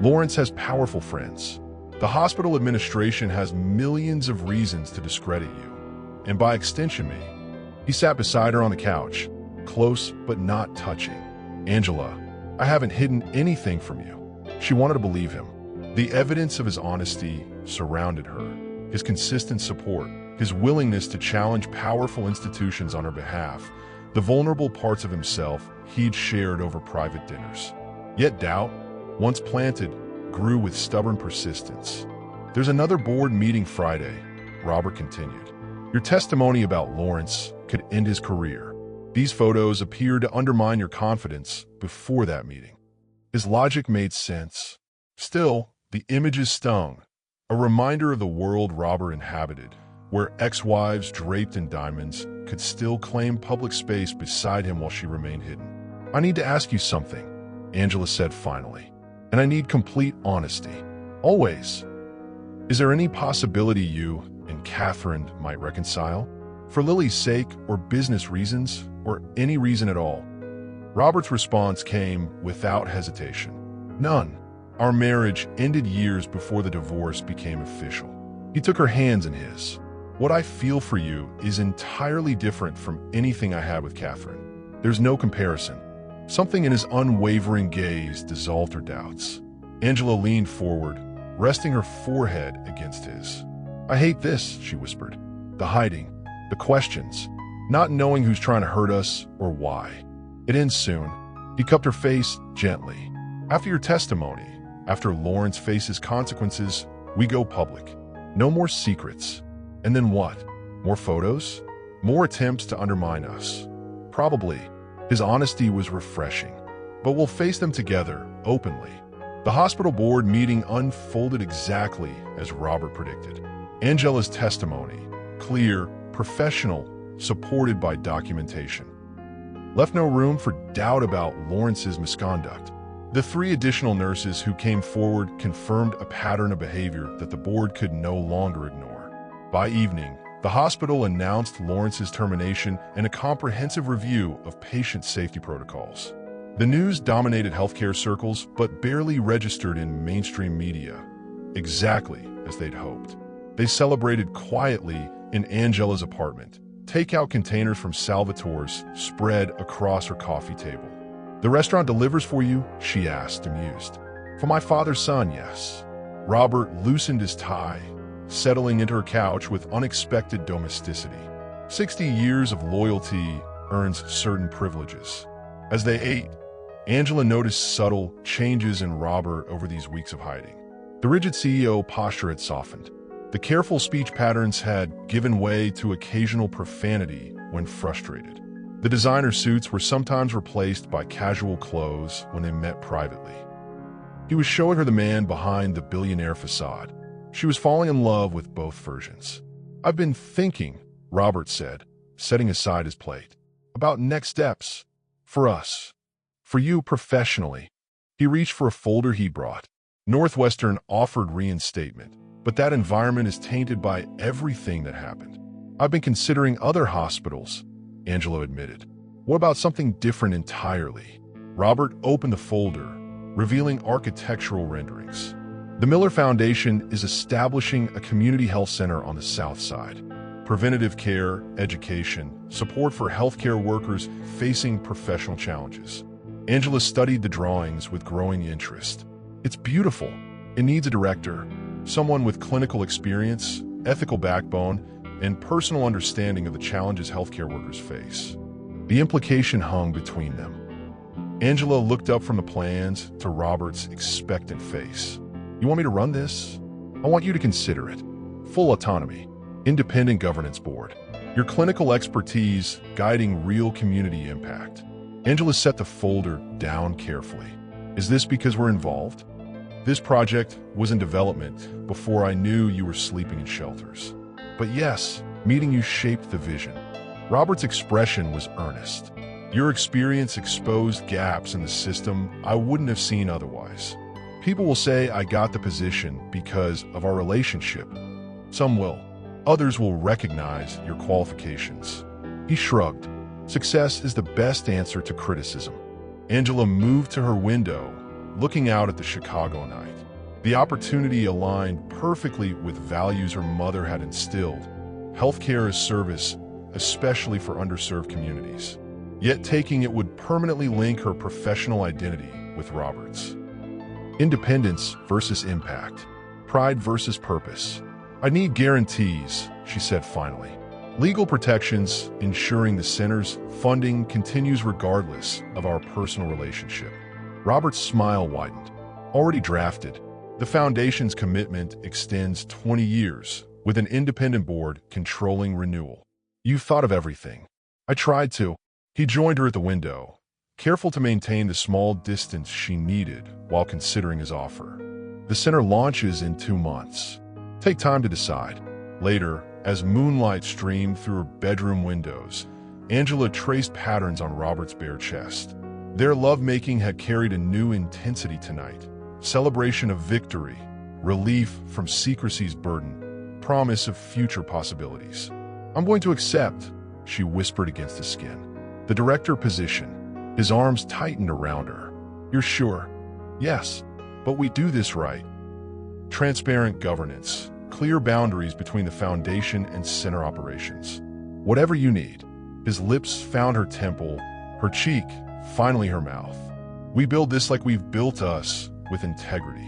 Lawrence has powerful friends. The hospital administration has millions of reasons to discredit you, and by extension me. He sat beside her on the couch, close but not touching. Angela, I haven't hidden anything from you. She wanted to believe him. The evidence of his honesty surrounded her, his consistent support, his willingness to challenge powerful institutions on her behalf, the vulnerable parts of himself he'd shared over private dinners. Yet doubt, once planted, grew with stubborn persistence. There's another board meeting Friday, Robert continued. Your testimony about Lawrence could end his career. These photos appeared to undermine your confidence before that meeting. His logic made sense. Still, the images stung, a reminder of the world Robert inhabited, where ex-wives draped in diamonds could still claim public space beside him while she remained hidden. I need to ask you something, Angela said finally, and I need complete honesty. Always. Is there any possibility you and Catherine might reconcile? For Lily's sake, or business reasons, or any reason at all? Robert's response came without hesitation. None. Our marriage ended years before the divorce became official. He took her hands in his. What I feel for you is entirely different from anything I had with Catherine. There's no comparison. Something in his unwavering gaze dissolved her doubts. Angela leaned forward, resting her forehead against his. I hate this, she whispered. The hiding, the questions, not knowing who's trying to hurt us or why. It ends soon. He cupped her face gently. After your testimony, after Lawrence faces consequences, we go public. No more secrets. And then what? More photos? More attempts to undermine us? Probably. His honesty was refreshing. But we'll face them together, openly. The hospital board meeting unfolded exactly as Robert predicted. Angela's testimony, clear, professional, supported by documentation, left no room for doubt about Lawrence's misconduct. The 3 additional nurses who came forward confirmed a pattern of behavior that the board could no longer ignore. By evening, the hospital announced Lawrence's termination and a comprehensive review of patient safety protocols. The news dominated healthcare circles but barely registered in mainstream media, exactly as they'd hoped. They celebrated quietly in Angela's apartment, takeout containers from Salvatore's spread across her coffee table. The restaurant delivers for you? She asked, amused. For my father's son, yes. Robert loosened his tie, settling into her couch with unexpected domesticity. 60 years of loyalty earns certain privileges. As they ate, Angela noticed subtle changes in Robert over these weeks of hiding. The rigid CEO posture had softened. The careful speech patterns had given way to occasional profanity when frustrated. The designer suits were sometimes replaced by casual clothes when they met privately. He was showing her the man behind the billionaire facade, She was falling in love with both versions. "I've been thinking," Robert said, setting aside his plate, "about next steps. For us. For you professionally." He reached for a folder he brought. Northwestern offered reinstatement, but that environment is tainted by everything that happened. "I've been considering other hospitals," Angela admitted. "What about something different entirely?" Robert opened the folder, revealing architectural renderings. The Miller Foundation is establishing a community health center on the south side. Preventative care, education, support for healthcare workers facing professional challenges. Angela studied the drawings with growing interest. "It's beautiful. It needs a director, someone with clinical experience, ethical backbone, and personal understanding of the challenges healthcare workers face." The implication hung between them. Angela looked up from the plans to Robert's expectant face. "You want me to run this? I want you to consider it. Full autonomy. Independent governance board. Your clinical expertise guiding real community impact." Angela set the folder down carefully. "Is this because we're involved? This project was in development before I knew you were sleeping in shelters. But yes, meeting you shaped the vision." Robert's expression was earnest. "Your experience exposed gaps in the system I wouldn't have seen otherwise. People will say I got the position because of our relationship. Some will. Others will recognize your qualifications." He shrugged. "Success is the best answer to criticism." Angela moved to her window, looking out at the Chicago night. The opportunity aligned perfectly with values her mother had instilled. Healthcare as service, especially for underserved communities. Yet taking it would permanently link her professional identity with Robert's. Independence versus impact. Pride versus purpose. "I need guarantees," she said finally. "Legal protections ensuring the center's funding continues regardless of our personal relationship." Robert's smile widened. "Already drafted. The foundation's commitment extends 20 years, with an independent board controlling renewal. You've thought of everything." "I tried to." He joined her at the window, careful to maintain the small distance she needed while considering his offer. "The center launches in 2 months. Take time to decide." Later, as moonlight streamed through her bedroom windows, Angela traced patterns on Robert's bare chest. Their lovemaking had carried a new intensity tonight. Celebration of victory, relief from secrecy's burden, promise of future possibilities. "I'm going to accept," she whispered against his skin. "The director position." His arms tightened around her. "You're sure?" "Yes, but we do this right." Transparent governance, clear boundaries between the foundation and center operations. "Whatever you need." His lips found her temple, her cheek, finally her mouth. "We build this like we've built us, with integrity."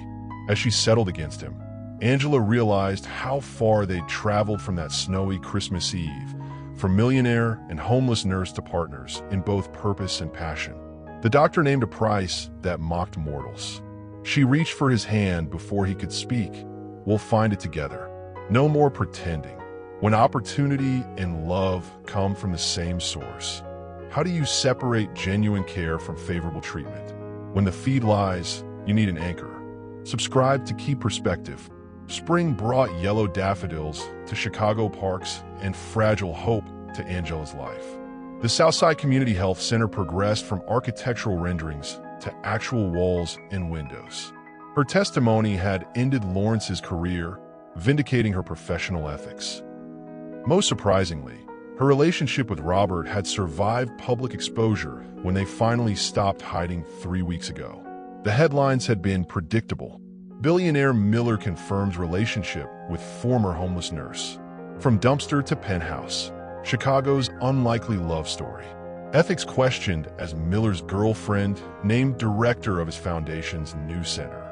As she settled against him, Angela realized how far they'd traveled from that snowy Christmas Eve, from millionaire and homeless nurse to partners in both purpose and passion. The doctor named a price that mocked mortals. She reached for his hand before he could speak. "We'll find it together. No more pretending. When opportunity and love come from the same source." How do you separate genuine care from favorable treatment? When the feed lies, you need an anchor. Subscribe to keep perspective. Spring brought yellow daffodils to Chicago parks and fragile hope to Angela's life. The Southside Community Health Center progressed from architectural renderings to actual walls and windows. Her testimony had ended Lawrence's career, vindicating her professional ethics. Most surprisingly, her relationship with Robert had survived public exposure when they finally stopped hiding 3 weeks ago. The headlines had been predictable. Billionaire Miller confirms relationship with former homeless nurse. From dumpster to penthouse, Chicago's unlikely love story. Ethics questioned as Miller's girlfriend named director of his foundation's new center.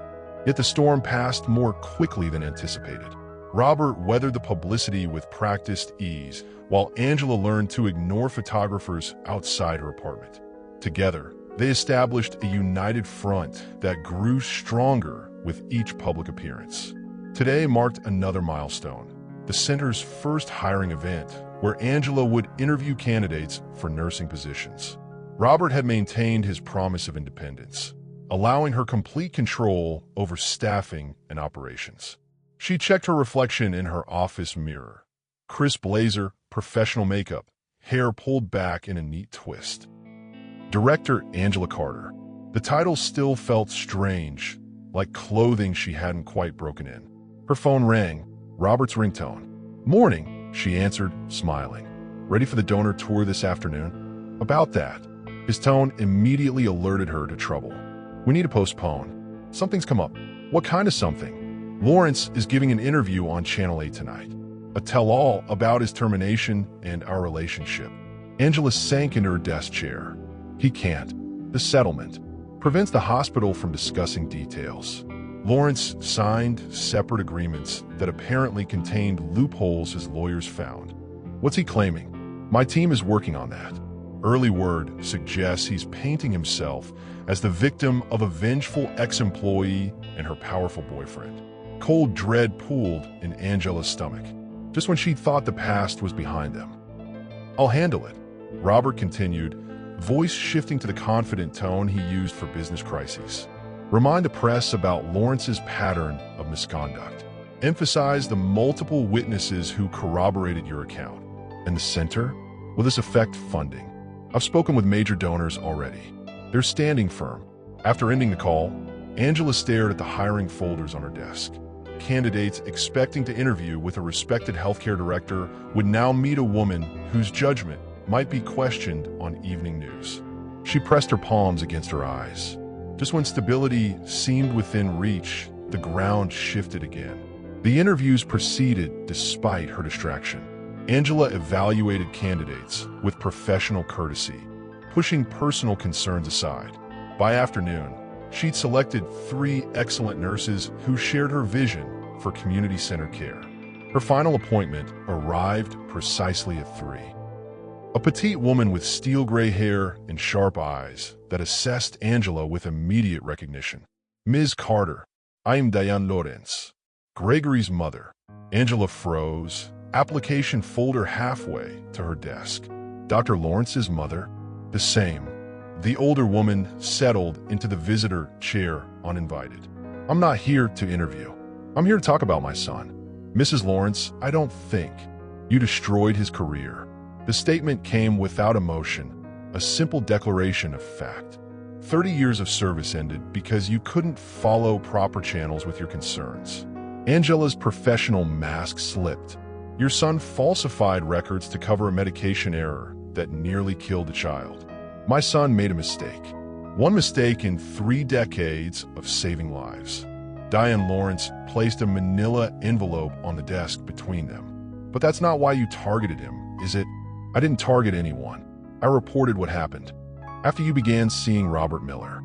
Yet the storm passed more quickly than anticipated. Robert weathered the publicity with practiced ease, while Angela learned to ignore photographers outside her apartment. Together, they established a united front that grew stronger with each public appearance. Today marked another milestone, the center's first hiring event, where Angela would interview candidates for nursing positions. Robert had maintained his promise of independence, allowing her complete control over staffing and operations. She checked her reflection in her office mirror. Crisp blazer, professional makeup, hair pulled back in a neat twist. Director Angela Carter. The title still felt strange, like clothing she hadn't quite broken in. Her phone rang, Robert's ringtone. "Morning," she answered, smiling. "Ready for the donor tour this afternoon?" "About that." His tone immediately alerted her to trouble. "We need to postpone. Something's come up." "What kind of something?" "Lawrence is giving an interview on Channel 8 tonight. A tell-all about his termination and our relationship." Angela sank into her desk chair. "He can't. The settlement prevents the hospital from discussing details." Lawrence signed separate agreements that apparently contained loopholes his lawyers found. "What's he claiming?" "My team is working on that." Early word suggests he's painting himself as the victim of a vengeful ex-employee and her powerful boyfriend. Cold dread pooled in Angela's stomach, just when she thought the past was behind them. "I'll handle it," Robert continued, voice shifting to the confident tone he used for business crises. "Remind the press about Lawrence's pattern of misconduct. Emphasize the multiple witnesses who corroborated your account. And the center? Will this affect funding? I've spoken with major donors already. They're standing firm." After ending the call, Angela stared at the hiring folders on her desk. Candidates expecting to interview with a respected healthcare director would now meet a woman whose judgment might be questioned on evening news. She pressed her palms against her eyes. Just when stability seemed within reach, the ground shifted again. The interviews proceeded despite her distraction. Angela evaluated candidates with professional courtesy, pushing personal concerns aside. By afternoon, she'd selected 3 excellent nurses who shared her vision for community-centered care. Her final appointment arrived precisely at 3. A petite woman with steel gray hair and sharp eyes that assessed Angela with immediate recognition. "Ms. Carter, I am Diane Lawrence, Gregory's mother." Angela froze, application folder halfway to her desk. "Dr. Lawrence's mother?" "The same." The older woman settled into the visitor chair uninvited. "I'm not here to interview. I'm here to talk about my son. Mrs. Lawrence, I don't think you destroyed his career." The statement came without emotion, a simple declaration of fact. 30 years of service ended because you couldn't follow proper channels with your concerns. Angela's professional mask slipped. "Your son falsified records to cover a medication error that nearly killed a child." "My son made a mistake. One mistake in 3 decades of saving lives." Diane Lawrence placed a manila envelope on the desk between them. "But that's not why you targeted him, is it?" "I didn't target anyone. I reported what happened. After you began seeing Robert Miller.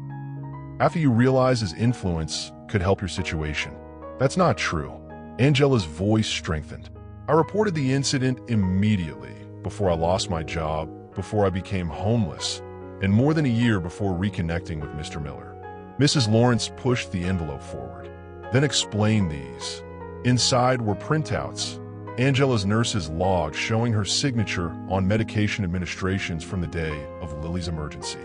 After you realized his influence could help your situation." "That's not true." Angela's voice strengthened. "I reported the incident immediately, before I lost my job, before I became homeless, and more than a year before reconnecting with Mr. Miller." Mrs. Lawrence pushed the envelope forward. "Then explain these." Inside were printouts. Angela's nurse's log showing her signature on medication administrations from the day of Lily's emergency.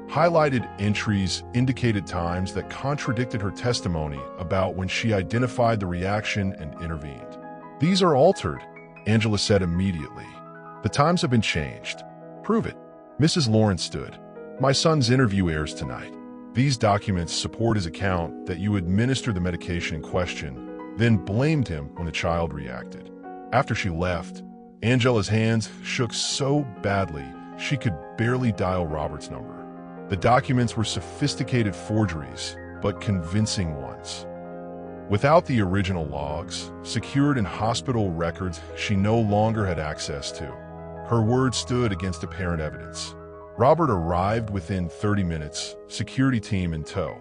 Highlighted entries indicated times that contradicted her testimony about when she identified the reaction and intervened. "These are altered," Angela said immediately. "The times have been changed." "Prove it." Mrs. Lawrence stood. "My son's interview airs tonight. These documents support his account that you administered the medication in question, then blamed him when the child reacted." After she left, Angela's hands shook so badly she could barely dial Robert's number. The documents were sophisticated forgeries, but convincing ones. Without the original logs, secured in hospital records she no longer had access to, her word stood against apparent evidence. Robert arrived within 30 minutes, security team in tow.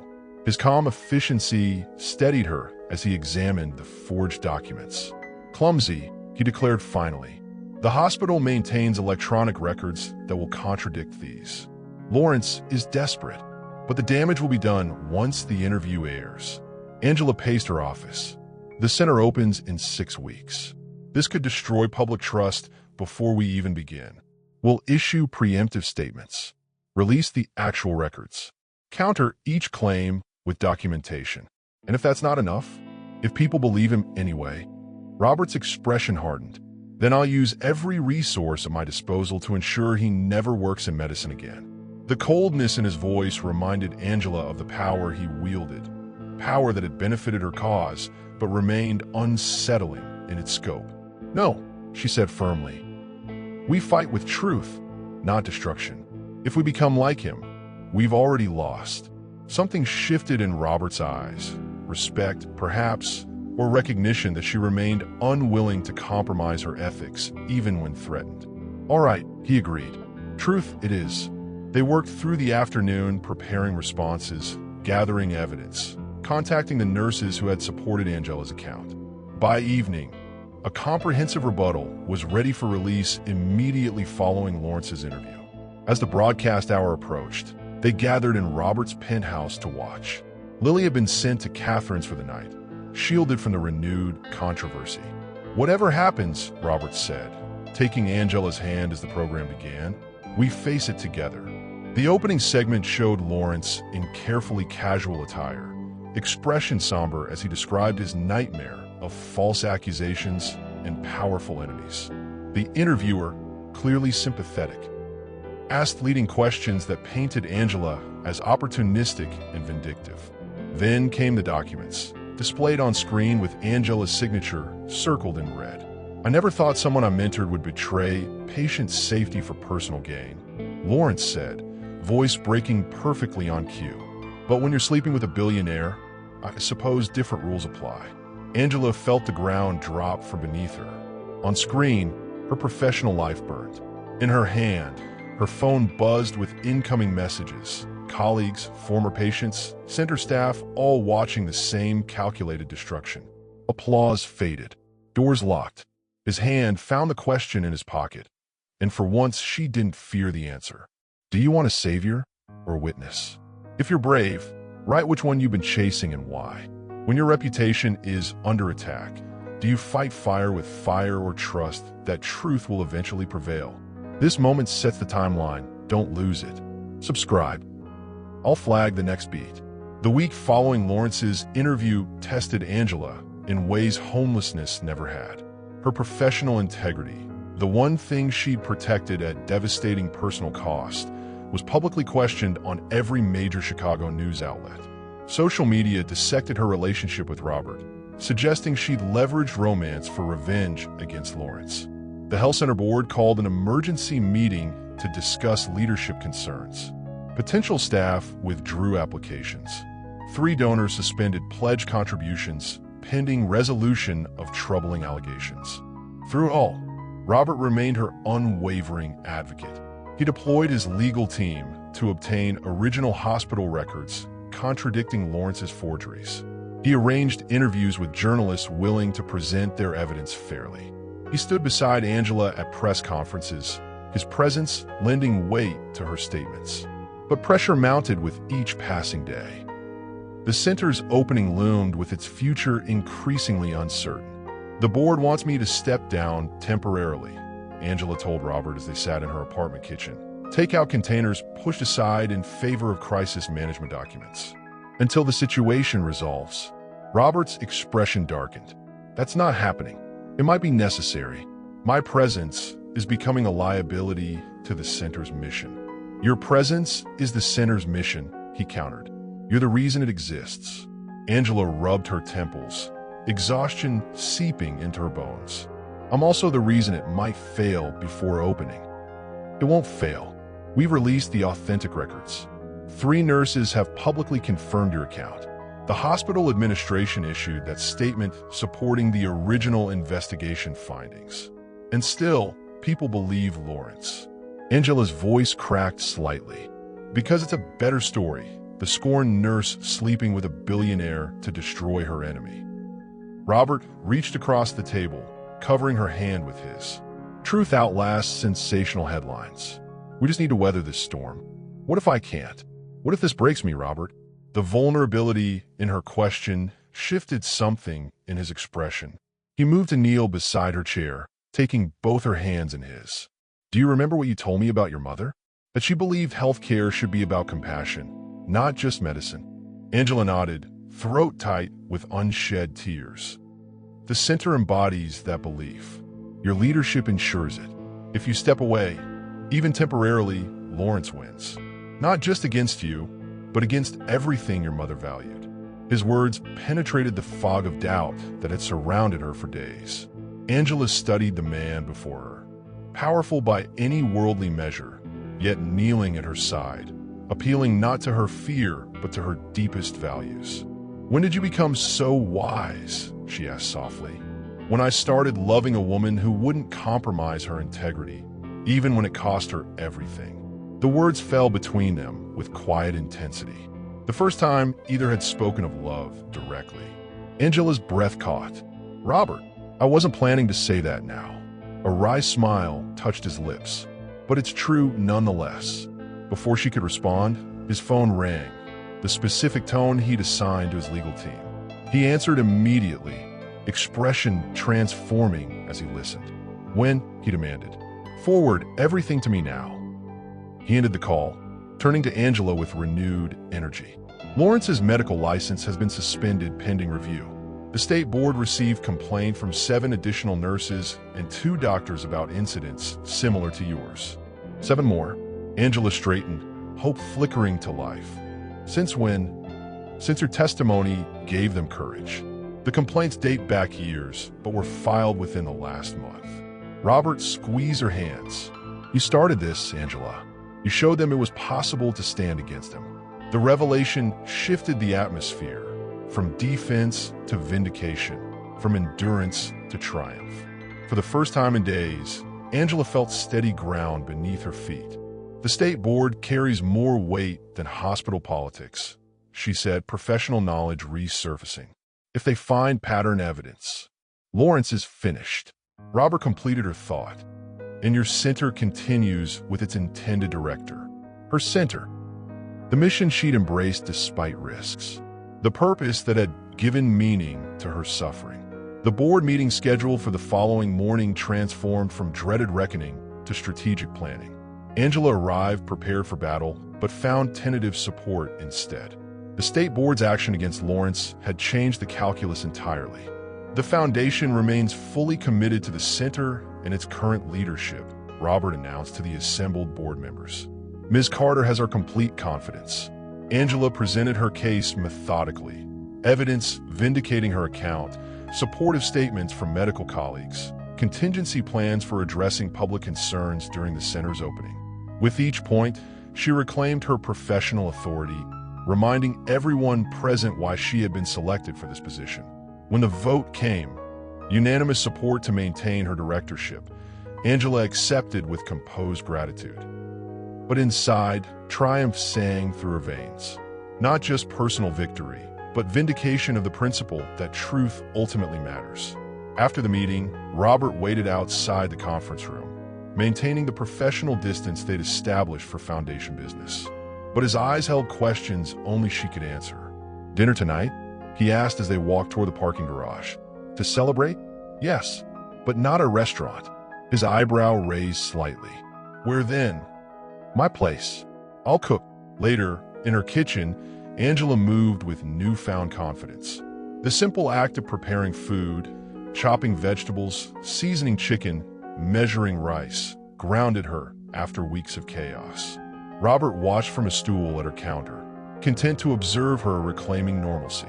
His calm efficiency steadied her as he examined the forged documents. "Clumsy," he declared finally. "The hospital maintains electronic records that will contradict these." Lawrence is desperate, but the damage will be done once the interview airs. Angela paced her office. "The center opens in 6 weeks. This could destroy public trust before we even begin. We'll issue preemptive statements, release the actual records, counter each claim with documentation. And if that's not enough, If people believe him anyway, Robert's expression hardened. Then I'll use every resource at my disposal to ensure he never works in medicine again. The coldness in his voice reminded Angela of the power he wielded, power that had benefited her cause, but remained unsettling in its scope. No, she said firmly. We fight with truth, not destruction. If we become like him, we've already lost. Something shifted in Robert's eyes. Respect, perhaps, or recognition that she remained unwilling to compromise her ethics, even when threatened. All right, he agreed. Truth it is. They worked through the afternoon preparing responses, gathering evidence, contacting the nurses who had supported Angela's account. By evening, a comprehensive rebuttal was ready for release immediately following Lawrence's interview. As the broadcast hour approached, they gathered in Robert's penthouse to watch. Lily had been sent to Catherine's for the night, shielded from the renewed controversy. Whatever happens, Robert said, taking Angela's hand as the program began, we face it together. The opening segment showed Lawrence in carefully casual attire, expression somber as he described his nightmare of false accusations and powerful enemies. The interviewer, clearly sympathetic, asked leading questions that painted Angela as opportunistic and vindictive. Then came the documents, displayed on screen with Angela's signature circled in red. I never thought someone I mentored would betray patient safety for personal gain, Lawrence said, voice breaking perfectly on cue. But when you're sleeping with a billionaire, I suppose different rules apply. Angela felt the ground drop from beneath her. On screen, her professional life burned. In her hand, her phone buzzed with incoming messages. Colleagues, former patients, center staff, all watching the same calculated destruction. Applause faded. Doors locked. His hand found the question in his pocket. And for once, she didn't fear the answer. Do you want a savior or a witness? If you're brave, write which one you've been chasing and why. When your reputation is under attack, do you fight fire with fire or trust that truth will eventually prevail? This moment sets the timeline. Don't lose it. Subscribe. I'll flag the next beat. The week following Lawrence's interview tested Angela in ways homelessness never had. Her professional integrity, the one thing she'd protected at devastating personal cost, was publicly questioned on every major Chicago news outlet. Social media dissected her relationship with Robert, suggesting she'd leveraged romance for revenge against Lawrence. The health center board called an emergency meeting to discuss leadership concerns. Potential staff withdrew applications. 3 donors suspended pledge contributions, pending resolution of troubling allegations. Through it all, Robert remained her unwavering advocate. He deployed his legal team to obtain original hospital records contradicting Lawrence's forgeries. He arranged interviews with journalists willing to present their evidence fairly. He stood beside Angela at press conferences, his presence lending weight to her statements. But pressure mounted with each passing day. The center's opening loomed with its future increasingly uncertain. The board wants me to step down temporarily, Angela told Robert as they sat in her apartment kitchen. Takeout containers pushed aside in favor of crisis management documents. Until the situation resolves. Robert's expression darkened. That's not happening. It might be necessary. My presence is becoming a liability to the center's mission. Your presence is the center's mission, he countered. You're the reason it exists. Angela rubbed her temples, exhaustion seeping into her bones. I'm also the reason it might fail before opening. It won't fail. We've released the authentic records. 3 nurses have publicly confirmed your account. The hospital administration issued that statement supporting the original investigation findings. And still, people believe Lawrence. Angela's voice cracked slightly. Because it's a better story, the scorned nurse sleeping with a billionaire to destroy her enemy. Robert reached across the table, covering her hand with his. Truth outlasts sensational headlines. We just need to weather this storm. What if I can't? What if this breaks me, Robert? The vulnerability in her question shifted something in his expression. He moved to kneel beside her chair, taking both her hands in his. Do you remember what you told me about your mother? That she believed healthcare should be about compassion, not just medicine. Angela nodded, throat tight with unshed tears. The center embodies that belief. Your leadership ensures it. If you step away, even temporarily, Lawrence wins. Not just against you, but against everything your mother valued. His words penetrated the fog of doubt that had surrounded her for days. Angela studied the man before her, powerful by any worldly measure, yet kneeling at her side, appealing not to her fear, but to her deepest values. "When did you become so wise?" she asked softly. "When I started loving a woman who wouldn't compromise her integrity, even when it cost her everything." The words fell between them with quiet intensity. The first time either had spoken of love directly. Angela's breath caught. "Robert, I wasn't planning to say that now." A wry smile touched his lips. "But it's true nonetheless." Before she could respond, his phone rang, the specific tone he'd assigned to his legal team. He answered immediately, expression transforming as he listened. "When?" he demanded. "Forward everything to me now." He ended the call, turning to Angela with renewed energy. Lawrence's medical license has been suspended pending review. The state board received complaint from 7 additional nurses and 2 doctors about incidents similar to yours. 7 more. Angela straightened, hope flickering to life. "Since when?" "Since her testimony gave them courage. The complaints date back years, but were filed within the last month." Robert squeezed her hands. "You started this, Angela. You showed them it was possible to stand against him." The revelation shifted the atmosphere, from defense to vindication, from endurance to triumph. For the first time in days, Angela felt steady ground beneath her feet. "The state board carries more weight than hospital politics," she said, professional knowledge resurfacing. "If they find pattern evidence, Lawrence is finished." Robert completed her thought. "And your center continues with its intended director." Her center. The mission she'd embraced despite risks. The purpose that had given meaning to her suffering. The board meeting scheduled for the following morning transformed from dreaded reckoning to strategic planning. Angela arrived prepared for battle, but found tentative support instead. The state board's action against Lawrence had changed the calculus entirely. "The foundation remains fully committed to the center and its current leadership," Robert announced to the assembled board members. "Ms. Carter has our complete confidence." Angela presented her case methodically. Evidence vindicating her account, supportive statements from medical colleagues, contingency plans for addressing public concerns during the center's opening. With each point, she reclaimed her professional authority, reminding everyone present why she had been selected for this position. When the vote came, unanimous support to maintain her directorship, Angela accepted with composed gratitude. But inside, triumph sang through her veins. Not just personal victory, but vindication of the principle that truth ultimately matters. After the meeting, Robert waited outside the conference room, maintaining the professional distance they'd established for foundation business. But his eyes held questions only she could answer. "Dinner tonight?" he asked as they walked toward the parking garage. "To celebrate?" "Yes, but not a restaurant." His eyebrow raised slightly. "Where then?" "My place. I'll cook." Later, in her kitchen, Angela moved with newfound confidence. The simple act of preparing food, chopping vegetables, seasoning chicken, measuring rice, grounded her after weeks of chaos. Robert watched from a stool at her counter, content to observe her reclaiming normalcy.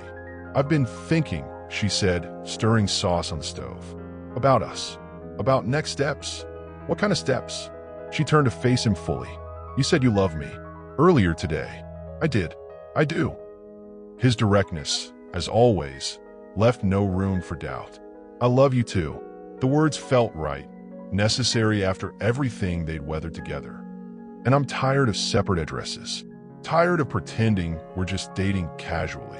"I've been thinking," she said, stirring sauce on the stove. "About us. About next steps." "What kind of steps?" She turned to face him fully. "You said you loved me. Earlier today." "I did. I do." His directness, as always, left no room for doubt. "I love you too." The words felt right, necessary after everything they'd weathered together. "And I'm tired of separate addresses. Tired of pretending we're just dating casually."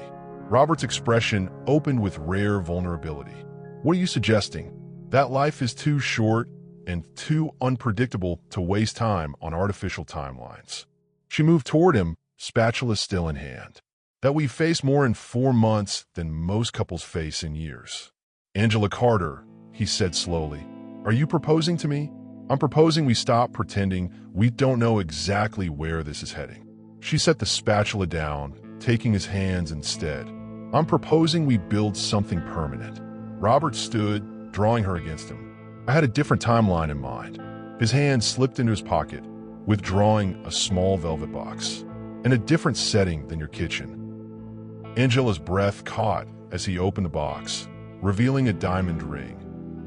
Robert's expression opened with rare vulnerability. "What are you suggesting? That life is too short and too unpredictable to waste time on artificial timelines." She moved toward him, spatula still in hand. "That we face more in 4 months than most couples face in years." "Angela Carter," he said slowly, "are you proposing to me?" "I'm proposing we stop pretending we don't know exactly where this is heading." She set the spatula down, taking his hands instead. I'm proposing we build something permanent. Robert stood, drawing her against him. I had a different timeline in mind. His hand slipped into his pocket, withdrawing a small velvet box. In a different setting than your kitchen. Angela's breath caught as he opened the box, revealing a diamond ring.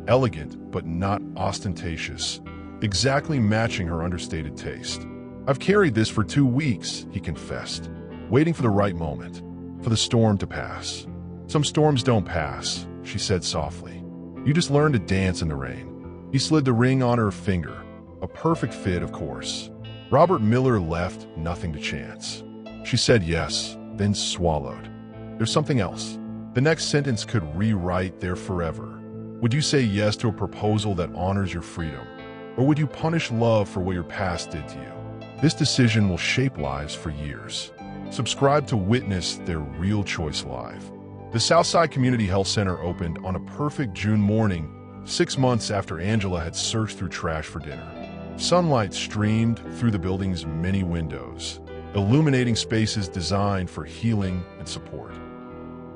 Elegant, but not ostentatious, exactly matching her understated taste. I've carried this for 2 weeks, he confessed, waiting for the right moment, for the storm to pass. Some storms don't pass, she said softly. You just learn to dance in the rain. He slid the ring on her finger, a perfect fit, of course. Robert Miller left nothing to chance. She said yes, then swallowed. There's something else. The next sentence could rewrite their forever. Would you say yes to a proposal that honors your freedom? Or would you punish love for what your past did to you? This decision will shape lives for years. Subscribe to witness their real choice live. The Southside Community Health Center opened on a perfect June morning, 6 months after Angela had searched through trash for dinner. Sunlight streamed through the building's many windows, illuminating spaces designed for healing and support.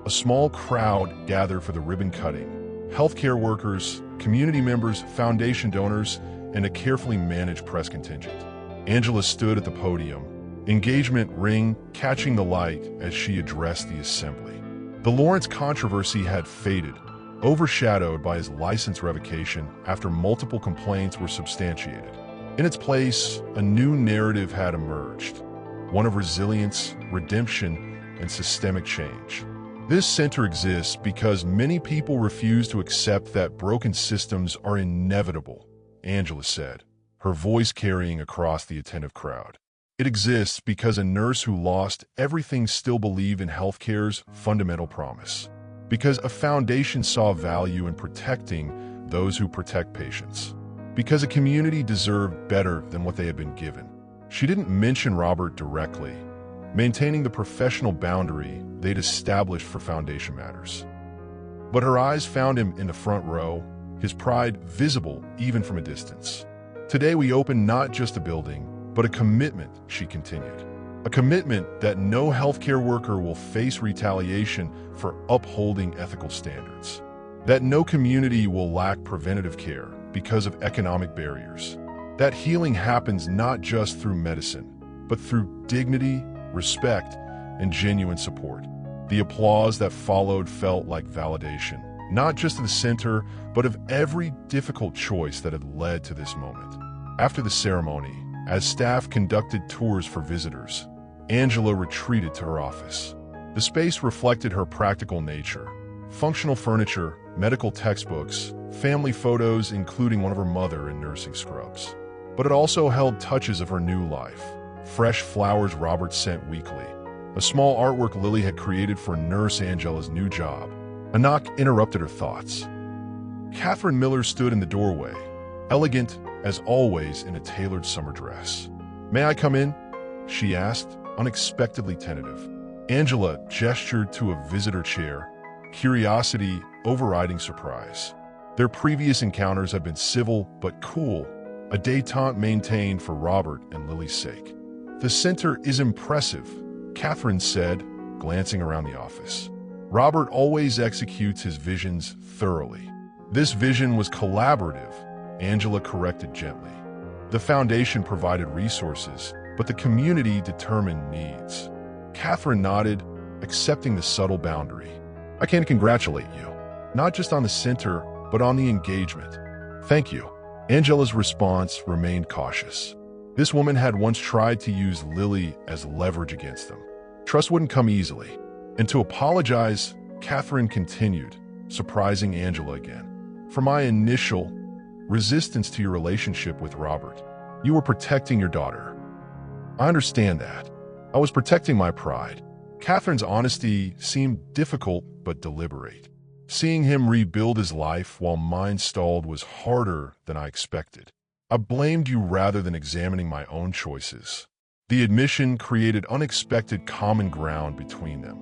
A small crowd gathered for the ribbon cutting. Healthcare workers, community members, foundation donors, and a carefully managed press contingent. Angela stood at the podium, engagement ring catching the light as she addressed the assembly. The Lawrence controversy had faded, overshadowed by his license revocation after multiple complaints were substantiated. In its place, a new narrative had emerged, one of resilience, redemption, and systemic change. This center exists because many people refuse to accept that broken systems are inevitable, Angela said, her voice carrying across the attentive crowd. It exists because a nurse who lost everything still believed in healthcare's fundamental promise. Because a foundation saw value in protecting those who protect patients. Because a community deserved better than what they had been given. She didn't mention Robert directly, maintaining the professional boundary they'd established for foundation matters. But her eyes found him in the front row, his pride visible even from a distance. Today we open not just a building, but a commitment, she continued. A commitment that no healthcare worker will face retaliation for upholding ethical standards. That no community will lack preventative care because of economic barriers. That healing happens not just through medicine, but through dignity, respect, and genuine support. The applause that followed felt like validation, not just of the center, but of every difficult choice that had led to this moment. After the ceremony, as staff conducted tours for visitors, Angela retreated to her office. The space reflected her practical nature. Functional furniture, medical textbooks, family photos including one of her mother in nursing scrubs. But it also held touches of her new life. Fresh flowers Robert sent weekly. A small artwork Lily had created for Nurse Angela's new job. A knock interrupted her thoughts. Catherine Miller stood in the doorway, elegant as always in a tailored summer dress. "May I come in?" she asked, unexpectedly tentative. Angela gestured to a visitor chair, curiosity overriding surprise. Their previous encounters had been civil but cool, a détente maintained for Robert and Lily's sake. "The center is impressive," Catherine said, glancing around the office. "Robert always executes his visions thoroughly." "This vision was collaborative," Angela corrected gently. "The foundation provided resources, but the community determined needs." Catherine nodded, accepting the subtle boundary. "I can congratulate you, not just on the center, but on the engagement." "Thank you." Angela's response remained cautious. This woman had once tried to use Lily as leverage against them. Trust wouldn't come easily. And to apologize, Catherine continued, surprising Angela again. "For my initial resistance to your relationship with Robert, you were protecting your daughter. I understand that. I was protecting my pride." Catherine's honesty seemed difficult but deliberate. "Seeing him rebuild his life while mine stalled was harder than I expected. I blamed you rather than examining my own choices." The admission created unexpected common ground between them.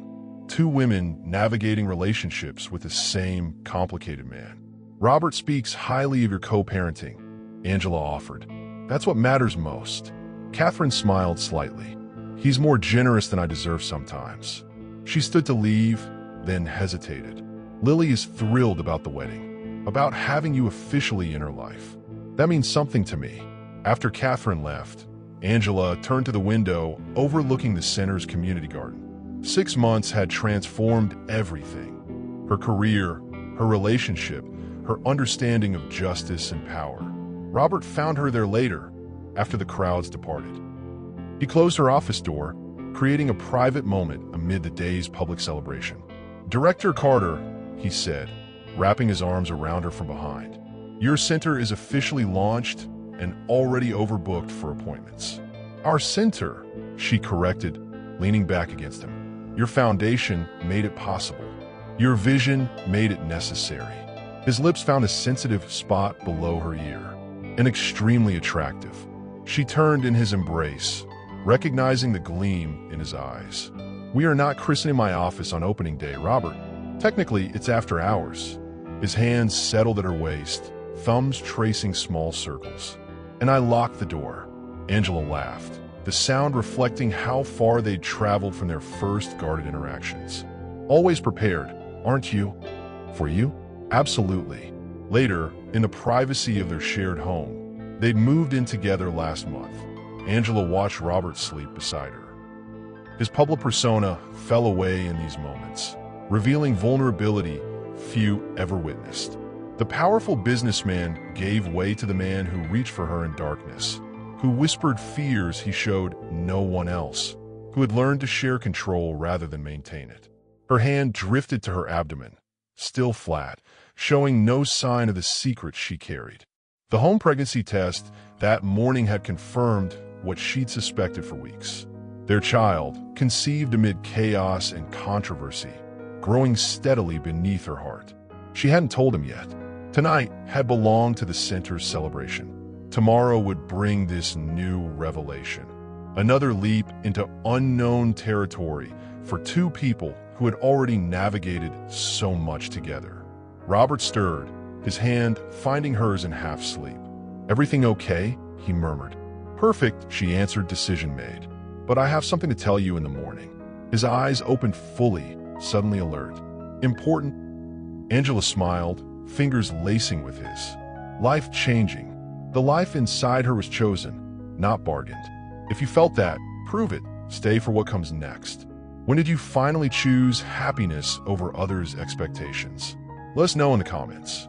Two women navigating relationships with the same complicated man. "Robert speaks highly of your co-parenting," Angela offered. "That's what matters most." Catherine smiled slightly. "He's more generous than I deserve sometimes." She stood to leave, then hesitated. Lily is thrilled about the wedding, about having you officially in her life. That means something to me. After Catherine left, Angela turned to the window overlooking the center's community garden. 6 months had transformed everything. Her career, her relationship, her understanding of justice and power. Robert found her there later, after the crowds departed. He closed her office door, creating a private moment amid the day's public celebration. "Director Carter," he said, wrapping his arms around her from behind. "Your center is officially launched and already overbooked for appointments." "Our center," she corrected, leaning back against him. "Your foundation made it possible. Your vision made it necessary." His lips found a sensitive spot below her ear, and extremely attractive. She turned in his embrace, recognizing the gleam in his eyes. "We are not christening my office on opening day, Robert. Technically, it's after hours." His hands settled at her waist, thumbs tracing small circles. "And I locked the door." Angela laughed, the sound reflecting how far they'd traveled from their first guarded interactions. "Always prepared, aren't you?" "For you?" "Absolutely." Later, in the privacy of their shared home, they'd moved in together last month. Angela watched Robert sleep beside her. His public persona fell away in these moments, revealing vulnerability few ever witnessed. The powerful businessman gave way to the man who reached for her in darkness, who whispered fears he showed no one else, who had learned to share control rather than maintain it. Her hand drifted to her abdomen, still flat, showing no sign of the secret she carried. The home pregnancy test that morning had confirmed what she'd suspected for weeks. Their child, conceived amid chaos and controversy, growing steadily beneath her heart. She hadn't told him yet. Tonight had belonged to the center's celebration. Tomorrow would bring this new revelation. Another leap into unknown territory for two people who had already navigated so much together. Robert stirred, his hand finding hers in half-sleep. "Everything okay?" he murmured. "Perfect," she answered, decision made. "But I have something to tell you in the morning." His eyes opened fully, suddenly alert. "Important?" Angela smiled, fingers lacing with his. Life-changing. The life inside her was chosen, not bargained. If you felt that, prove it. Stay for what comes next. When did you finally choose happiness over others' expectations? Let us know in the comments.